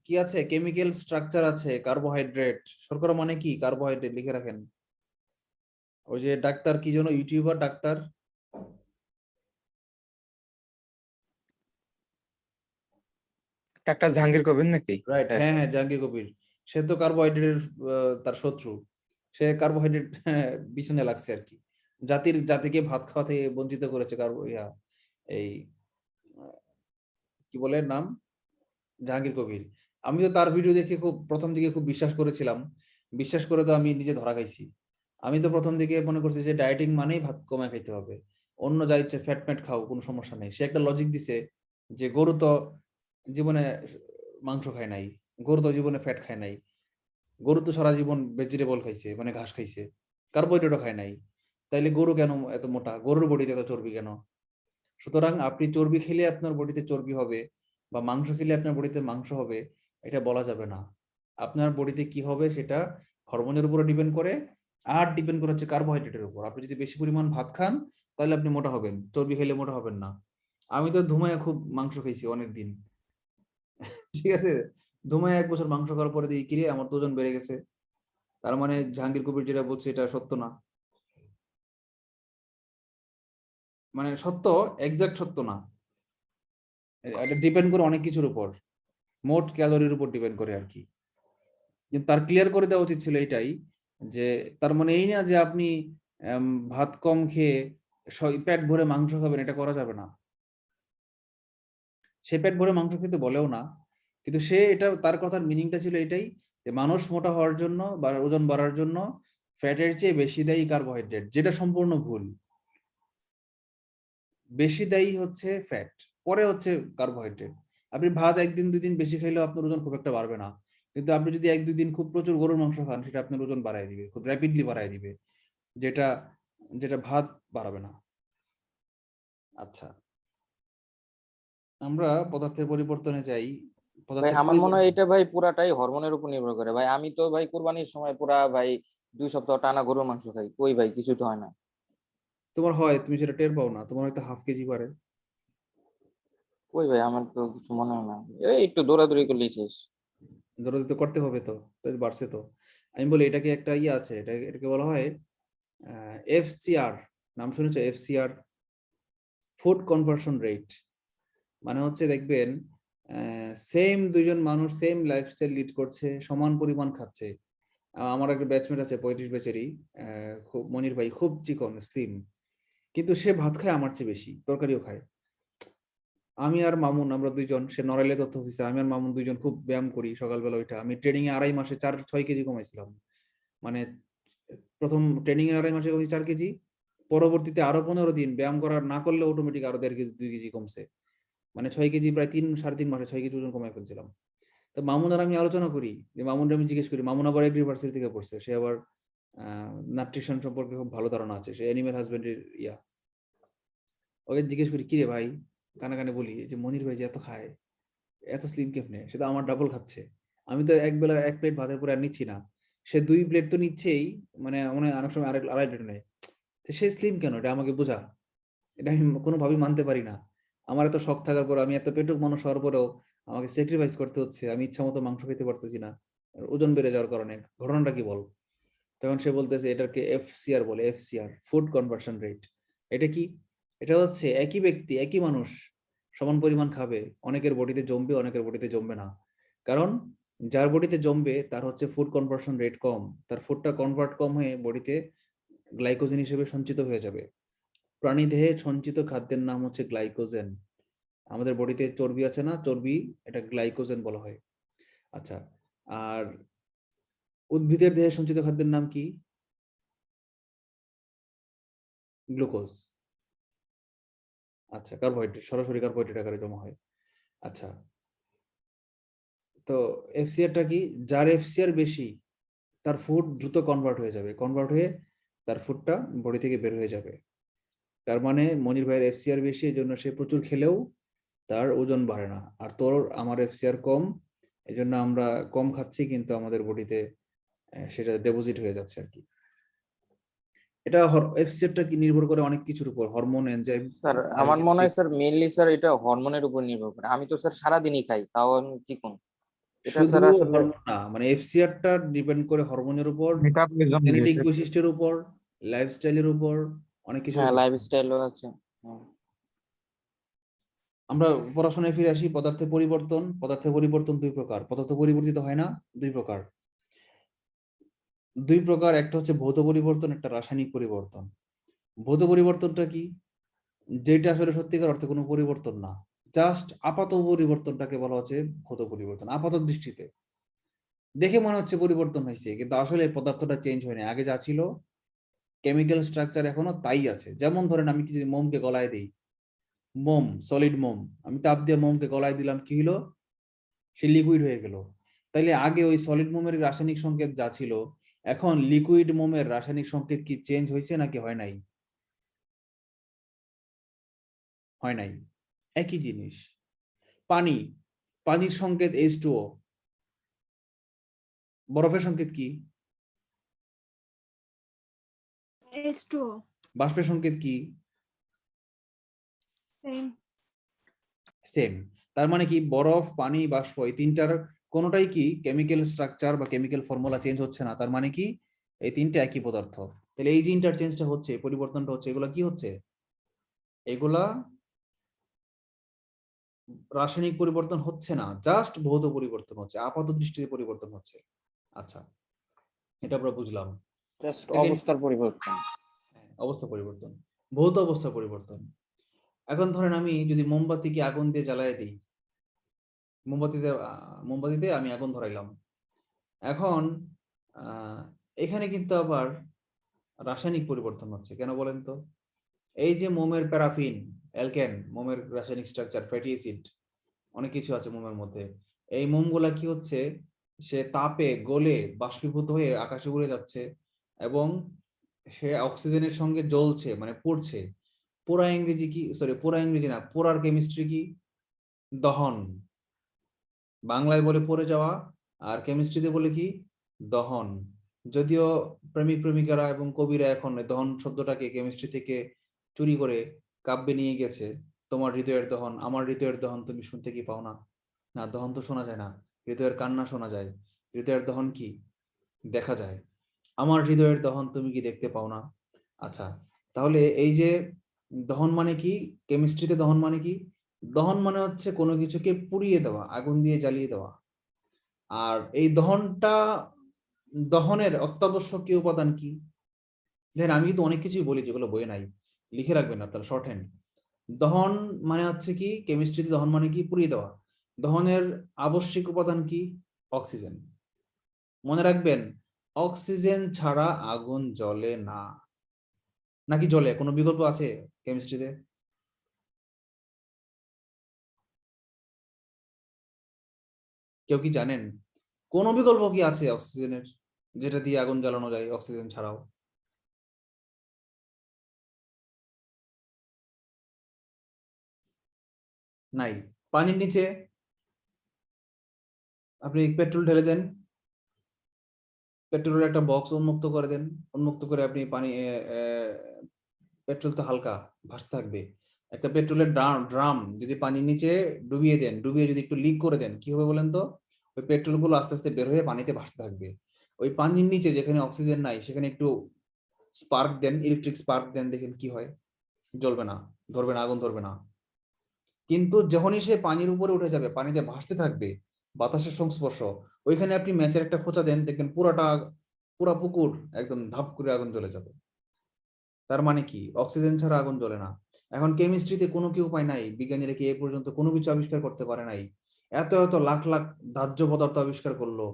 কি আছে? কেমিক্যাল স্ট্রাকচার আছে, কার্বোহাইড্রেট। শর্করা মানে কি? কার্বোহাইড্রেট, লিখে রাখেন। ওই যে ডাক্তার কি যেন, YouTuber doctor, doctor Jahangir Kabir নাকি রাইট? স্যার? হ্যাঁ হ্যাঁ, জাহাঙ্গীর কবির। সে তো কার্বোহাইড্রেটের তার শত্রু। সে কার্বোহাইড্রেট পিছনে লাগছে আর কি। জাতিকে ভাত খাওয়া থেকে বঞ্চিত করেছে এই কি বলে নাম, জাহাঙ্গীর কবির। আমি তো তার ভিডিও দেখে খুব প্রথম দিকে খুব বিশ্বাস করেছিলাম। বিশ্বাস করে তো আমি নিজে ধরা খাইছি। আমি তো প্রথম দিকে মনে করছি যে ডায়েটিং মানেই ভাত কমে খাইতে হবে, অন্য যা ইচ্ছে ফ্যাট ম্যাট খাও, কোনো সমস্যা নেই। সে একটা লজিক দিছে যে গরু তো জীবনে মাংস খায় নাই, গরু তো জীবনে ফ্যাট খায় নাই, গরু তো সারা জীবন ভেজিটেবল খাইছে, মানে ঘাস খাইছে, কার্বোহাইড্রেটও খায় নাই। তাইলে গরু কেন এত মোটা? গরুর বডিতে এত চর্বি কেন? সুতরাং আপনি চর্বি খেলে আপনার বডিতে চর্বি হবে, বা মাংস খেলে আপনার বডিতে মাংস হবে, এটা বলা যাবে না। আপনার বডিতে কি হবে সেটা হরমোনের উপরে ডিপেন্ড করে, আর ডিপেন্ড করে হচ্ছে কার্বোহাইড্রেটের উপর। আপনি যদি বেশি পরিমাণ ভাত খান তাহলে আপনি মোটা হবেন, চর্বি খেলে মোটা হবেন না। আমি তো ধুমায় খুব মাংস খাইছি অনেক দিন, ঠিক আছে? ধুমায় 1 বছর মাংস খাওয়ার পরে দেখি কিরে আমার তো ওজন বেড়ে গেছে। তার মানে জাহাঙ্গীর কবির যেটা বলছে এটা সত্য না, মানে সত্য, এক্সাক্ট সত্য না। এটা ডিপেন্ড করে অনেক কিছুর উপর, মোট ক্যালোরির উপর ডিপেন্ড করে আর কি। কিন্তু তার ক্লিয়ার করে দেওয়া উচিত ছিল এটাই, যে তার মানে এই না যে আপনি ভাত কম খেয়ে পেট ভরে মাংস খাবেন, এটা করা যাবে না। সে পেট ভরে মাংস খেতে বলেও না, কিন্তু সে এটা, তার কথার মিনিংটা ছিল এটাই যে মানুষ মোটা হওয়ার জন্য বা ওজন বাড়ার জন্য ফ্যাটের চেয়ে বেশি দায়ী কার্বোহাইড্রেট, যেটা সম্পূর্ণ ভুল। বেশি দায়ী হচ্ছে ফ্যাট, পরে হচ্ছে কার্বোহাইড্রেট। আপনি ভাত 1 দিন 2 দিন বেশি খাইলেও আপনার ওজন খুব একটা বাড়বে না, কিন্তু আপনি যদি 1-2 দিন খুব প্রচুর গরুর মাংস খান, সেটা আপনার ওজন বাড়ায় দিবে, খুব র্যাপিডলি বাড়ায় দিবে, যেটা যেটা ভাত বাড়াবে না। আচ্ছা, আমরা পদার্থের পরিবর্তনে যাই। ভাই পদার্থের আমার মনে হয় পরিবর্তন, এটা ভাই পুরাটাই হরমোনের উপর নির্ভর করে। ভাই আমি তো ভাই কুরবানির সময় পুরা ভাই 2 সপ্তাহ টানা গরুর মাংস খাই, কই ভাই কিছু তো হয় না। তোমার হয়, তুমি সেটা টের পাও না, তোমার হয়তো হাফ কেজি পারে। ওই ভাই আমার তো কিছু মনে হয় না, এই একটু দৌড়াদৌড়ি করলেই শেষ। দৌড়াদৌড়ি তো করতে হবে তো, তাই বাড়ছে তো। আমি বলি এটাকে একটা ইয়ে আছে, এটাকে বলা হয় এফসিআর, নাম শুনেছো এফসিআর? Food conversion rate. মানে হচ্ছে দেখবেন সেম দুইজন মানুষ সেম লাইফস্টাইল লিড করছে, সমান পরিমাণ খাচ্ছে। আমার একটা ব্যাচমেট আছে 35 ব্যাচেরই, খুব মনির ভাই, খুব চিকন স্লিম, কিন্তু সে ভাত খায় আমার চেয়ে বেশি, তরকারিও খায়। আমি আর মামুন, আমরা দুইজন, সে নড়াইলে তথ্য অফিসার, আমি আর মামুন দুইজন খুব ব্যায়াম করি সকালবেলা ওইটা। আমি ট্রেনিং এ 2.5 মাসে 4-6 কেজি কমাইছিলাম। মানে প্রথম ট্রেনিং এর 2.5 মাসে কমেছি 4 কেজি, পরবর্তীতে আরো 15 দিন ব্যায়াম করার না করলে অটোমেটিক আরো 1.5 কেজি 2 কেজি কমছে। মানে 6 কেজি প্রায় 3-3.5 মাসে 6 কেজি ওজন কমাই ফেলছিলাম। তো মামুন আর আমি আলোচনা করি, যে মামুনকে আমি জিজ্ঞেস করি, মামুন আবার এগ্রিভার্সিটি থেকে পড়ছে, সে আবার নিউট্রিশন সম্পর্কে খুব ভালো ধারণা আছে, সে অ্যানিমেল হাজবেন্ডারির ইয়া। ওকে জিজ্ঞেস করি, কিরে ভাই, কানে কানে বলি যে মনির ভাই যে এত খায়, এত স্লিম কেমনে, সে তো আমার ডাবল খাচ্ছে। আমি তো এক বেলা 1 প্লেট ভাতের পরে আর নিচ্ছি না, সে 2 প্লেট তো নিচ্ছেই, মানে মনে হয় অনেক সময় আড়াই প্লেট নেয়। তো সে স্লিম কেন, এটা আমাকে বোঝা। এটা আমি কোনোভাবেই মানতে পারি না। আমার এত শখ থাকার পর, আমি এত পেটুক মানুষ হওয়ার পরেও আমাকে স্যাক্রিফাইস করতে হচ্ছে, আমি ইচ্ছা মতো মাংস খেতে পারতেছি না ওজন বেড়ে যাওয়ার কারণে। ঘটনাটা কি বল? তখন সে বলতেছে এটাকে এফসিআর বলে, এফসিআর, ফুড কনভার্সন রেট। এটা কি? এটা হচ্ছে একই ব্যক্তি, একই মানুষ সমান পরিমাণ খাবে, অনেকের বডিতে জমবে, অনেকের বডিতে জমবে না। কারণ যার বডিতে জমবে তার হচ্ছে ফুড কনভার্সন রেট কম, তার ফুডটা কনভার্ট কম হয়ে বডিতে গ্লাইকোজেন হিসেবে সঞ্চিত হয়ে যাবে। প্রাণীদেহে সঞ্চিত খাদ্যের নাম হচ্ছে গ্লাইকোজেন। আমাদের বডিতে চর্বি আছে না, চর্বি, এটা গ্লাইকোজেন বলা হয়। আচ্ছা, আর উদ্ভিদের দেহে সঞ্চিত খাদ্যের নাম কি? গ্লুকোজ। আচ্ছা, কার্বোহাইড্রেট, সরাসরি কার্বোহাইড্রেট আকারে জমা হয়। আচ্ছা, তো এফসিআরটা কি? যার এফসিআর বেশি তার ফুড দ্রুত কনভার্ট হয়ে যাবে, কনভার্ট হয়ে তার ফুডটা বডি থেকে বের হয়ে যাবে। তার মানে মনির ভাইয়ের এফসিআর বেশি, এই জন্য সে প্রচুর খেলেও তার ওজন বাড়ে না। আর তোর আমার এফসিআর কম, এই জন্য আমরা কম খাচ্ছি কিন্তু আমাদের বডিতে সেটা ডিপোজিট হয়ে যাচ্ছে আর কি। এটা এফসিআরটা কি নির্ভর করে অনেক কিছুর উপর, হরমোন, এনজাইম, স্যার আমার মনে হয় স্যার মেইনলি স্যার এটা হরমোনের উপর নির্ভর করে। আমি তো স্যার সারাদিনই খাই, তাও আমি চিকন। এটা শুধু স্যার আসলে হরমোন না, মানে এফসিআরটা ডিপেন্ড করে হরমোনের উপর, মেটাবলিজম জেনেটিক রিলেটেড। বৈশিষ্ট্যের উপর, লাইফস্টাইলের উপর, অনেক কিছুর হ্যাঁ উপর। লাইফস্টাইলও আছে। আমরা পড়াশোনায় ফিরে আসি। পদার্থের পরিবর্তন 2 প্রকার, পদার্থ পরিবর্তিত হয় না, 2 প্রকার। 2 প্রকার, একটা হচ্ছে ভৌত পরিবর্তন, একটা রাসায়নিক পরিবর্তন। ভৌত পরিবর্তনটা কি? যেটা আসলে সত্যিকার অর্থে কোনো পরিবর্তন না, জাস্ট আপাত পরিবর্তনটাকে বলা হচ্ছে ভৌত পরিবর্তন। আপাত দৃষ্টিতে দেখে মনে হচ্ছে পরিবর্তন হয়েছে, কিন্তু আসলে পদার্থটা চেঞ্জ হয়নি, আগে যা ছিল কেমিক্যাল স্ট্রাকচার এখনো তাই আছে। যেমন ধরেন আমি যদি মোমকে গলায় দিই, মোম, সলিড মোম, আমি তাপ দিয়ে মোমকে গলায় দিলাম, কি হলো? সে লিকুইড হয়ে গেল। তাইলে আগে ওই সলিড মোমের রাসায়নিক সংকেত যা ছিল, এখন লিকুইড মোমের রাসায়নিক সংকেত কি চেঞ্জ হয়েছে নাকি হয় নাই? হয় নাই। একই জিনিস। পানি, পানির সংকেত H2O, বরফের সংকেত কি? H2O বাষ্পের সংকেত কি? সেম। সেম। তার মানে কি, বরফ, পানি, বাষ্প, এই তিনটার কোনোটাই কি কেমিক্যাল স্ট্রাকচার বা কেমিক্যাল ফর্মুলা চেঞ্জ হচ্ছে না। তার মানে কি, এই তিনটা একই পদার্থ। তাহলে এই যে ইন্টারচেঞ্জটা হচ্ছে, পরিবর্তনটা হচ্ছে, এগুলা কি হচ্ছে? এগুলা রাসায়নিক পরিবর্তন হচ্ছে না, জাস্ট ভৌত পরিবর্তন হচ্ছে, আপাত দৃষ্টিতে পরিবর্তন হচ্ছে। আচ্ছা, এটা আমরা বুঝলাম। জাস্ট Second, অবস্থার পরিবর্তন। অবস্থা পরিবর্তন, ভৌত অবস্থা পরিবর্তন। এখন ধরেন আমি যদি মোমবাতিকে আগুন দিয়ে জ্বালায় দিই, মোমবাতিতে আমি আগুন ধরাইলাম। এখন এখানে কিন্তু আবার রাসায়নিক পরিবর্তন হচ্ছে, কেন বলেন তো? এই যে মোমের প্যারাফিন, অ্যালকেন, মোমের রাসায়নিক স্ট্রাকচার, ফ্যাটি অ্যাসিড, অনেক কিছু আছে মোমের মধ্যে। এই মোমগুলা কি হচ্ছে, সে তাপে গলে বাষ্পীভূত হয়ে আকাশে উড়ে যাচ্ছে এবং সে অক্সিজেনের সঙ্গে জ্বলছে, মানে পড়ছে। পোড়া ইংরেজি কি, সরি পোড়া ইংরেজি না, পোড়ার কেমিস্ট্রি কি? দহন। বাংলায় বলে পড়ে যাওয়া, আর কেমিস্ট্রিতে বলে কি? দহন। যদিও প্রেমিক প্রেমিকারা এবং কবিরা এখন দহন শব্দটাকে কেমিস্ট্রি থেকে চুরি করে কাব্যে নিয়ে গেছে, তোমার হৃদয়ের দহন, আমার হৃদয়ের দহন তুমি শুনতে কি পাও না? না, দহন তো শোনা যায় না, হৃদয়ের কান্না শোনা যায়। হৃদয়ের দহন কি? দেখা যায়। আমার হৃদয়ের দহন তুমি কি দেখতে পাও না? আচ্ছা, তাহলে এই যে দহন মানে কি, কেমিস্ট্রিতে দহন মানে কি? দহন মানে হচ্ছে কোনো কিছুকে পুড়িয়ে দেওয়া, আগুন দিয়ে জ্বালিয়ে দেওয়া। আর এই দহনের অত্যাবশ্যকীয় উপাদান কি? দেখেন, আমি কিন্তু অনেক কিছুই বলি যেগুলো বইয়ে নাই, লিখে রাখবেন আপনারা শর্ট হ্যান্ড। দহন মানে হচ্ছে কি, কেমিস্ট্রিতে দহন মানে কি? পুড়িয়ে দেওয়া। দহনের আবশ্যিক উপাদান কি? অক্সিজেন। মনে রাখবেন, অক্সিজেন ছাড়া আগুন জ্বলে না। নাকি জ্বলে? কোনো বিকল্প আছে কেমিস্ট্রিতে? কেউ কি জানেন কোন বিকল্প কি আছে অক্সিজেনের, যেটা দিয়ে আগুন জ্বালানো যায় অক্সিজেন ছাড়াও? নাই। পানির নিচে আপনি পেট্রোল ঢেলে দেন, পেট্রোলের একটা বক্স উন্মুক্ত করে দেন, উন্মুক্ত করে আপনি পানি, পেট্রোল তো হালকা, ভাসতে থাকবে। একটা পেট্রোলের ড্রাম যদি পানির নিচে ডুবিয়ে দেন, ডুবিয়ে যদি একটু লিক করে দেন, কি হবে বলেন তো? ওই পেট্রোল গুলো আস্তে আস্তে বের হয়ে পানিতে ভাসতে থাকবে। ওই পানির নিচে যেখানে অক্সিজেন নাই, সেখানে একটু স্পার্ক দেন, ইলেকট্রিক স্পার্ক দেন, দেখেন কি হয়? জ্বলবে না, ধরবে না, আগুন ধরবে না। কিন্তু যখনই সে পানির উপরে উঠে যাবে, পানিতে ভাসতে থাকবে, বাতাসের সংস্পর্শ, ওইখানে আপনি ম্যাচের একটা খোঁচা দেন, দেখবেন পুরা পুকুর একদম ধাপ করে আগুন জ্বলে যাবে। তার মানে কি, অক্সিজেন ছাড়া আগুন জ্বলে না। এখন কেমিস্ট্রিতে কোনো কি উপায় নাই, বিজ্ঞানীরা কি এ পর্যন্ত কোনো কিছু আবিষ্কার করতে পারে নাই? এত এত লাখ লাখ দাহ্য পদার্থ আবিষ্কার করলো,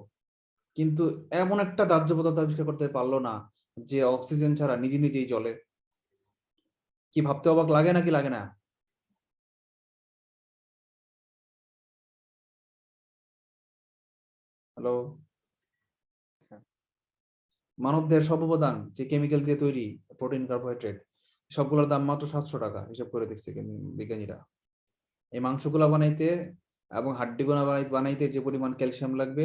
কিন্তু এমন একটা দাহ্য পদার্থ আবিষ্কার করতে পারলো না যে অক্সিজেন ছাড়া নিজে নিজেই জ্বলে। কি ভাবতে অবাক লাগে নাকি লাগে না? হ্যালো? মানবদেহের সব উপাদান যে কেমিক্যাল দিয়ে তৈরি, প্রোটিন, কার্বোহাইড্রেট, সবগুলোর দাম মাত্র 700 টাকা, হিসাব করে দেখছে বিজ্ঞানীরা। এই মাংসগুলা বানাইতে এবং হাড্ডিগুলা বানাইতে যে পরিমাণ ক্যালসিয়াম লাগবে,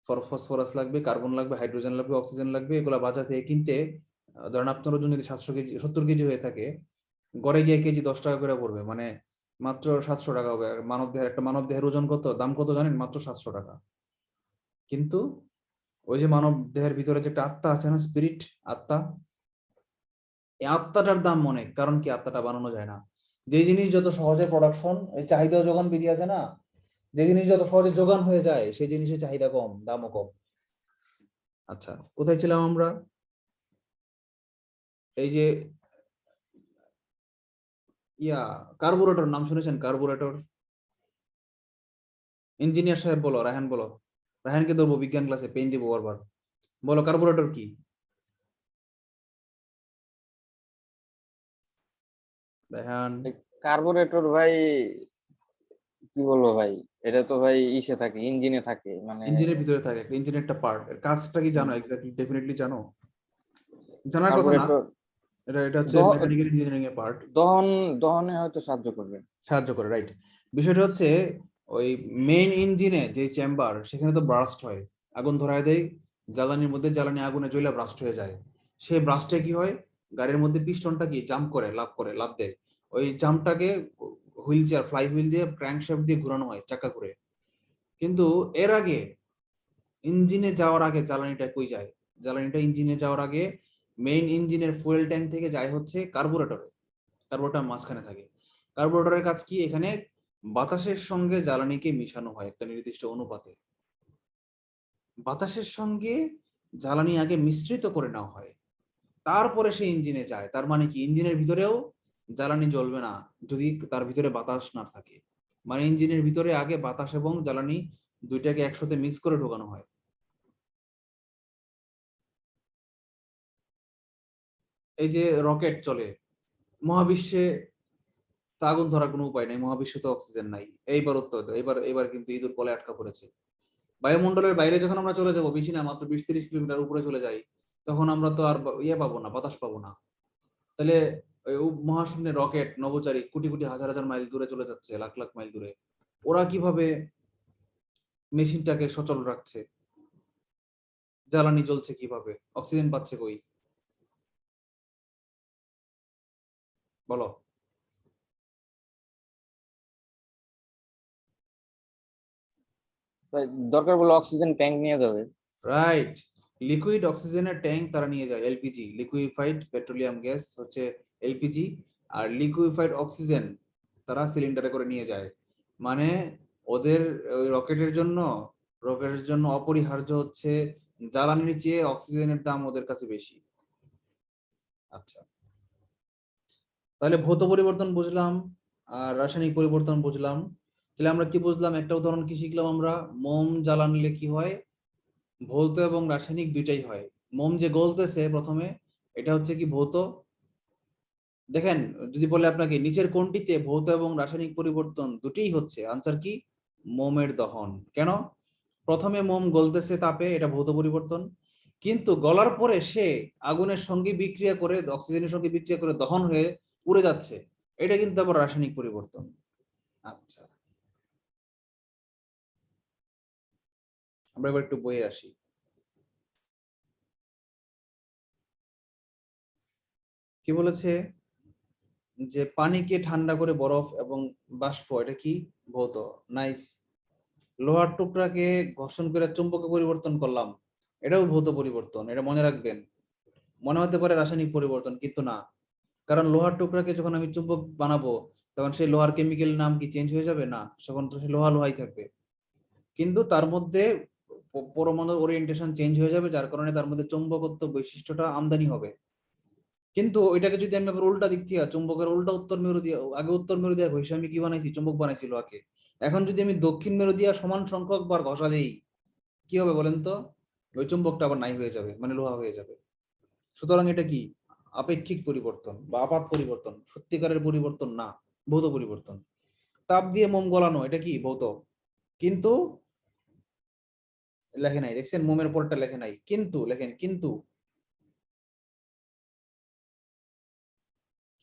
ফসফরাস লাগবে, কার্বন লাগবে, হাইড্রোজেন লাগবে, অক্সিজেন লাগবে, এগুলা বাজার থেকে কিনতে, ধরেন আপনার ওজন যদি 700 কেজি 70 কেজি হয়ে থাকে, গড়ে গিয়ে কেজি 10 টাকা করে পড়বে, মানে মাত্র 700 টাকা হবে। আর একটা মানব দেহের ওজন কত, দাম কত জানেন? মাত্র 700 টাকা। কিন্তু ওই যে মানব দেহের ভিতরে যে একটা আত্মা আছে না, স্পিরিট, আত্মা, এই আত্মাটার দাম অনেক। কারণ কি, আত্মাটা বানানো যায় না। যে জিনিস যত সহজে প্রোডাকশন, এই চাহিদা ও যোগান বিধি আছে না, যে জিনিস যত সহজে যোগান হয়ে যায়, সেই জিনিসের চাহিদা কম, দামও কম। আচ্ছা, কোথায় ছিলাম আমরা? এই যে কার্বোরেটর নাম শুনেছেন? কার্বোরেটর। ইঞ্জিনিয়ার সাহেব বলো, রায়হান বলো। রায়হানকে ধরবো বিজ্ঞান ক্লাসে, পেন দিব বারবার। বলো কার্বোরেটর কি? রায়হান। কার্বোরেটর ভাই, কি বলবো ভাই, এটা তো ভাই ইসে থাকে, ইঞ্জিনে থাকে, মানে ইঞ্জিনের ভিতরে থাকে, একটা ইঞ্জিনের একটা পার্ট। এর কাজটা কি জানো? এক্স্যাক্টলি, ডেফিনেটলি জানো? জানার কথা না, কার্বোরেটর এটা হচ্ছে মেকানিক্যাল ইঞ্জিনিয়ারিং এর পার্ট। দহন দহনে হয়তো সাহায্য করবে। সাহায্য করে, রাইট। বিষয়টা হচ্ছে, ওই মেইন ইঞ্জিনে যে চেম্বার, সেখানে তো ব্রাস্ট হয়, আগুন ধরায় দেয়, জ্বালানির মধ্যে জ্বালানি আগুনে জ্বলে ব্রাস্ট হয়ে যায়। সেই ব্রাস্টে কি হয়, গাড়ির মধ্যে পিস্টনটা কি জাম্প করে, লাফ দেয়। ওই জাম্পটাকে হুইল চেয়ার, ফ্লাই হুইল দিয়ে, ক্র্যাঙ্কশ্যাফট দিয়ে ঘোরানো হয়, চাকা ঘুরে। কিন্তু এর আগে, ইঞ্জিনে যাওয়ার আগে জ্বালানিটা কই যায়? জ্বালানিটা ইঞ্জিনে যাওয়ার আগে মেইন ইঞ্জিনের ফুয়েল ট্যাঙ্ক থেকে যায় হচ্ছে কার্বোরেটরে। কার্বোরেটর মাঝখানে থাকে। কার্বোরেটরের কাজ কি? এখানে বাতাসের সঙ্গে জ্বালানিকে মিশানো হয় একটা নির্দিষ্ট অনুপাতে। বাতাসের সঙ্গে জ্বালানি আগে মিশ্রিত করে নেওয়া হয়, তারপরে সে ইঞ্জিনে যায়। তার মানে কি, ইঞ্জিনের ভিতরেও জ্বালানি জ্বলবে না যদি তার ভিতরে বাতাস না থাকে। মানে ইঞ্জিনের ভিতরে আগে বাতাস এবং জ্বালানি দুইটাকে একসাথে মিক্স করে ঢোকানো হয়। এই যে রকেট চলে মহাবিশ্বে, তা আগুন ধরার কোনো উপায় নাই, মহাবিশ্বে তো অক্সিজেন নাই। এইবার উত্তর দাও, এবার কিন্তু ইঁদুর কলে আটকা পড়েছে। বায়ুমণ্ডলের বাইরে যখন আমরা চলে যাব, বেশি না, মাত্র 20-30 কিলোমিটার উপরে চলে যাই, তখন আমরা তো আর পাবো না, বাতাস পাবো না। তাহলে ওই মহাশূন্যে রকেট, নভোচারী কোটি কোটি হাজার হাজার মাইল দূরে চলে যাচ্ছে, লাখ লাখ মাইল দূরে, ওরা কিভাবে মেশিনটাকে সচল রাখছে? জ্বালানি জ্বলছে কিভাবে? অক্সিজেন পাচ্ছে কই? বলো। ভাই দরকার বলে অক্সিজেন ট্যাঙ্ক নিয়ে যাবে। রাইট, লিকুইড অক্সিজেনের ট্যাঙ্ক তারা নিয়ে যায়, এলপিজি, লিকুইফাইড পেট্রোলিয়াম গ্যাস হচ্ছে এলপিজি, আর লিকুইফাইড অক্সিজেন তারা সিলিন্ডারে করে নিয়ে যায়। মানে ওদের ওই রকেটের জন্য অপরিহার্য হচ্ছে জ্বালানির চেয়ে অক্সিজেনের দাম ওদের কাছে বেশি। আচ্ছা, তাহলে ভৌত পরিবর্তন বুঝলাম আর রাসায়নিক পরিবর্তন বুঝলাম। তাহলে আমরা কি বুঝলাম, একটা উদাহরণ কি শিখলাম আমরা, মোম জ্বালানলে কি হয়, ভৌত এবং রাসায়নিক দুইটাই হয়। মোম যে গলতেছে প্রথমে, এটা হচ্ছে কি ভৌত। দেখেন, যদি বলে আপনাকে নিচের কোনটিতে ভৌত এবং রাসায়নিক পরিবর্তন দুটিই হচ্ছে, আনসার কি, মোমের দহন। কেন? প্রথমে মোম গলতেছে তাপে, এটা ভৌত পরিবর্তন, কিন্তু গলার পরে সে আগুনের সঙ্গে বিক্রিয়া করে, অক্সিজেনের সঙ্গে বিক্রিয়া করে দহন হয়ে উড়ে যাচ্ছে, এটা কিন্তু আবার রাসায়নিক পরিবর্তন। আচ্ছা, আমরা এবার একটু বইয়ে আসি। কি বলেছে যে পানিকে ঠান্ডা করে বরফ এবং বাষ্প, এটা কি ভৌত। নাইস। লোহার টুকরাকে ঘর্ষণ করে চুম্বকে পরিবর্তন করলাম, এটাও ভৌত পরিবর্তন, এটা মনে রাখবেন। মনে হতে পারে রাসায়নিক পরিবর্তন, কিন্তু না, কারণ লোহার টুকরাকে যখন আমি চুম্বক বানাবো তখন সেই লোহার কেমিক্যাল নাম কি চেঞ্জ হয়ে যাবে? না, তখন তো সেই লোহা লোহাই থাকবে, কিন্তু তার মধ্যে পরমাণুর ওরিয়েন্টেশন চেঞ্জ হয়ে যাবে, যার কারণে তার মধ্যে চুম্বকত্ব বৈশিষ্ট্যটা আমদানি হবে। কিন্তু ওইটাকে যদি আমি আবার উল্টা দিক থেকে, চুম্বকের উল্টা উত্তর মেরু দিয়ে, আগে উত্তর মেরু দিয়ে ঘষে আমি কি বানাইছি, চুম্বক বানাইছি লোহাকে, এখন যদি আমি দক্ষিণ মেরু দিয়ে সমান সংখ্যক বার ঘষা দেই, কি হবে বলেন তো? ওই চুম্বকটা আবার নাই হয়ে যাবে, মানে লোহা হয়ে যাবে। সুতরাং এটা কি আপেক্ষিক পরিবর্তন বা আপাত পরিবর্তন, সত্যিকারের পরিবর্তন না, ভৌত পরিবর্তন। তাপ দিয়ে মোম গলানো, এটা কি ভৌত, কিন্তু লেখে নাই, দেখছেন মোমের পরটা লেখে নাই, কিন্তু লেখেন কিন্তু,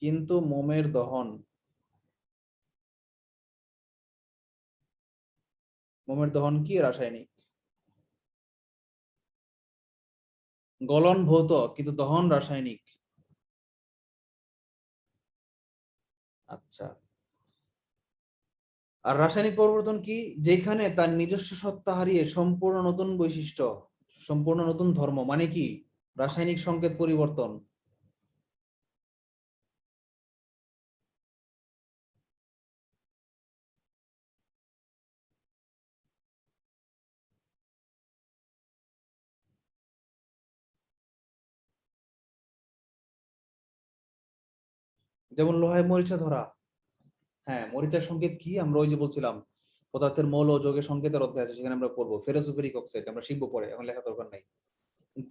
কিন্তু মোমের দহন, মোমের দহন কি রাসায়নিক। গলন ভৌত কিন্তু দহন রাসায়নিক। আচ্ছা, আর রাসায়নিক পরিবর্তন কি, যেখানে তার নিজস্ব সত্তা হারিয়ে সম্পূর্ণ নতুন বৈশিষ্ট্য, সম্পূর্ণ নতুন ধর্ম, মানে কি রাসায়নিক সংকেত পরিবর্তন। যেমন লোহায় মরিচা ধরা, হ্যাঁ মরিচার সংকেত কি, আমরা ওই যে বলছিলাম পদার্থের মৌল ও যৌগের সংকেতের অধ্যায় আছে, সেখানে আমরা পড়বো ফেরোসোফেরিক অক্সাইড, আমরা শিখবো পরে, এখন লেখা দরকার নাই।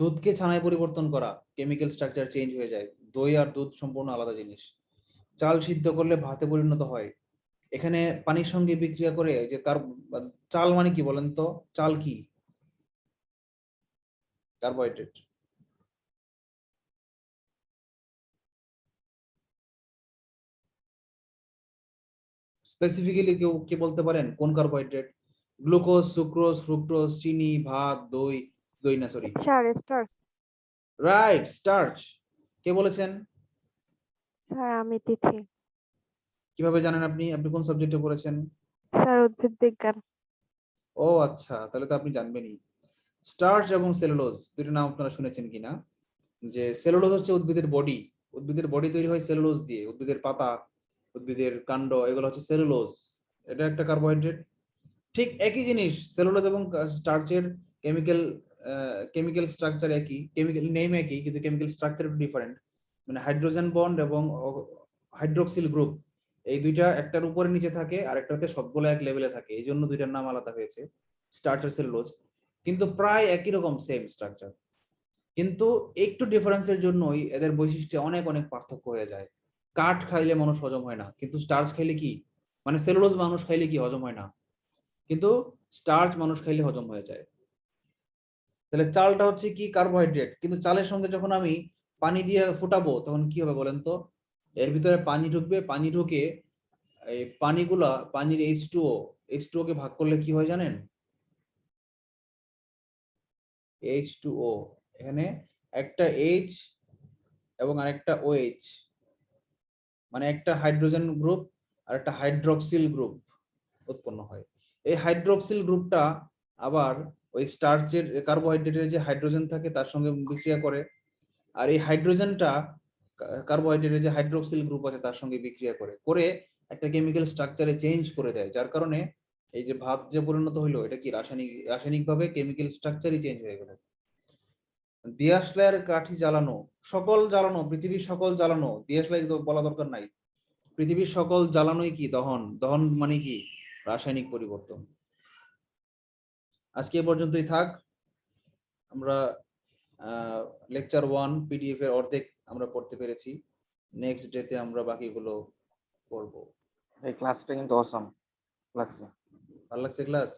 দুধকে ছানায় পরিবর্তন করা, কেমিক্যাল স্ট্রাকচার চেঞ্জ হয়ে যায়, দই আর দুধ সম্পূর্ণ আলাদা জিনিস। চাল সিদ্ধ করলে ভাতে পরিণত হয়, এখানে পানির সঙ্গে বিক্রিয়া করে যে চাল মানে কি বলেন তো, চাল কি, কার্বোহাইড্রেট। স্পেসিফিক্যালি কেউ কি বলতে পারেন কোন কার্বোহাইড্রেট? গ্লুকোজ, সুক্রোজ, ফ্রুক্টোজ, চিনি, ভাত, দই, দই না সরি, স্টার্স। Right, starch. কে বলেছেন? স্যার আমি তিথি। কিভাবে জানেন আপনি? আপনি কোন সাবজেক্টে পড়েছেন? স্যার উদ্ভিদ বিজ্ঞান। ও আচ্ছা, তাহলে তো আপনি জানবেনই। স্টার্চ এবং সেলুলোজ দুটো নাম আপনারা শুনেছেন কিনা, যে সেলুলোজ হচ্ছে উদ্ভিদের বডি, উদ্ভিদের বডি তৈরি হয় সেলুলোজ দিয়ে, উদ্ভিদের পাতা, উদ্ভিদের কাণ্ড, এগুলো হচ্ছে সেলুলোজ, এটা একটা কার্বোহাইড্রেট। ঠিক একই জিনিস, সেলুলোজ এবং স্টার্চের কেমিক্যাল কেমিক্যাল স্ট্রাকচার একই, কেমিক্যাল নেম একই, কিন্তু কেমিক্যাল স্ট্রাকচার একটু ডিফারেন্ট। মানে হাইড্রোজেন বন্ড এবং হাইড্রোক্সিল গ্রুপ, এই দুইটা একটার উপরে নিচে থাকে আর একটাতে সবগুলো এক লেভেলে থাকে, এই জন্য দুইটার নাম আলাদা হয়েছে, স্টার্চ আর সেলুলোজ, কিন্তু প্রায় একই রকম সেম স্ট্রাকচার, কিন্তু একটু ডিফারেন্সের জন্যই এদের বৈশিষ্ট্যে অনেক অনেক পার্থক্য হয়ে যায়। কাঠ খাইলে মানুষ হজম হয় না, কিন্তু স্টার্চ খাইলে কি, মানে সেলুলোজ মানুষ খাইলে কি হজম হয় না, কিন্তু স্টার্চ মানুষ খাইলে হজম হয়ে যায়। তাহলে চালটা হচ্ছে কি কার্বোহাইড্রেট, কিন্তু চালের সঙ্গে যখন আমি পানি দিয়ে ফুটাবো তখন কি হবে বলেন তো? এর ভিতরে পানি ঢুকবে, পানি ঢুকে এই পানির H2O কে ভাগ করলে কি হয় জানেন? H2O, এখানে একটা H এবং আরেকটা OH, মানে একটা হাইড্রোজেন গ্রুপ আর একটা হাইড্রক্সিল গ্রুপ উৎপন্ন হয়। এই হাইড্রক্সিল গ্রুপটা আবার ওই স্টার্চের কার্বোহাইড্রেটের যে হাইড্রোজেন থাকে তার সঙ্গে বিক্রিয়া করে, আর এই হাইড্রোজেনটা কার্বোহাইড্রেটের যে হাইড্রোক্সিল গ্রুপ আছে তার সঙ্গে বিক্রিয়া করে একটা কেমিক্যাল স্ট্রাকচারে চেঞ্জ করে দেয়, যার কারণে এই যে ভাত যে পরিণত হইলো এটা কি রাসায়নিকভাবে কেমিক্যাল স্ট্রাকচারই চেঞ্জ হয়ে গেল। দিয়াশলাইয়ের কাঠি জ্বালানো, সকল জ্বালানো, পৃথিবীর সকল জ্বালানো, দিয়াশলাই তো বলা দরকার নাই, পৃথিবীর সকল জ্বালানোই কি দহন, দহন মানে কি রাসায়নিক পরিবর্তন। আজকে এ পর্যন্তই থাক। আমরা লেকচার 1 পিডিএফ এর অর্ধেক আমরা পড়তে পেরেছি, নেক্সট ডেতে আমরা বাকিগুলো করব। এই ক্লাসটা কিন্তু অসাম লাগছে, ভালো লাগছে ক্লাস?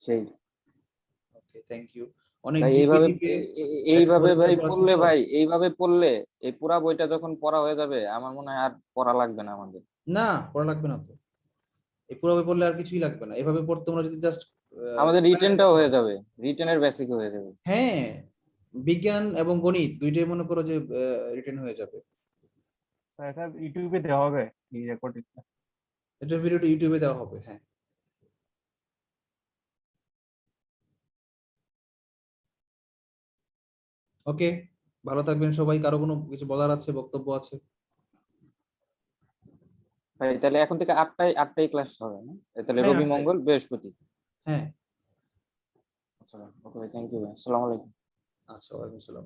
সেই ওকে, থ্যাংক ইউ। অনেক ভাই ডিপে এইভাবে ডিপে এইভাবে পরীক্ষা ভাই করা ছিল পড়লে তো। ভাই এইভাবে পড়লে এই পুরা বইটা যখন পড়া হয়ে যাবে আমার মনে হয় আর পড়া লাগবে না আমাদের। না, পড়া লাগবে না তো, এই পুরো বই পড়লে আর কিছুই লাগবে না, এভাবে পড়তে তোমরা যদি জাস্ট আমাদের রিটেনটাও হয়ে যাবে, রিটেনের বেসিক হয়ে যাবে। হ্যাঁ, বিজ্ঞান এবং গণিত দুইটাই মনে করো যে রিটেন হয়ে যাবে। স্যার এটা ইউটিউবে দেওয়া হবে এই রেকর্ডিংটা? এটার ভিডিওটা ইউটিউবে দেওয়া হবে, হ্যাঁ। ওকে, ভালো থাকবেন সবাই। কারো কোনো কিছু বলার আছে, বক্তব্য আছে? ভাই তাহলে এখন থেকে 8টায় ক্লাস হবে না? তাহলে হ্যাঁ, রবি 8টায়। মঙ্গল বৃহস্পতি। হ্যাঁ, আচ্ছা ওকে, থ্যাংক ইউ, আসসালামু আলাইকুম। আচ্ছা, ওয়ালাইকুম আসসালাম।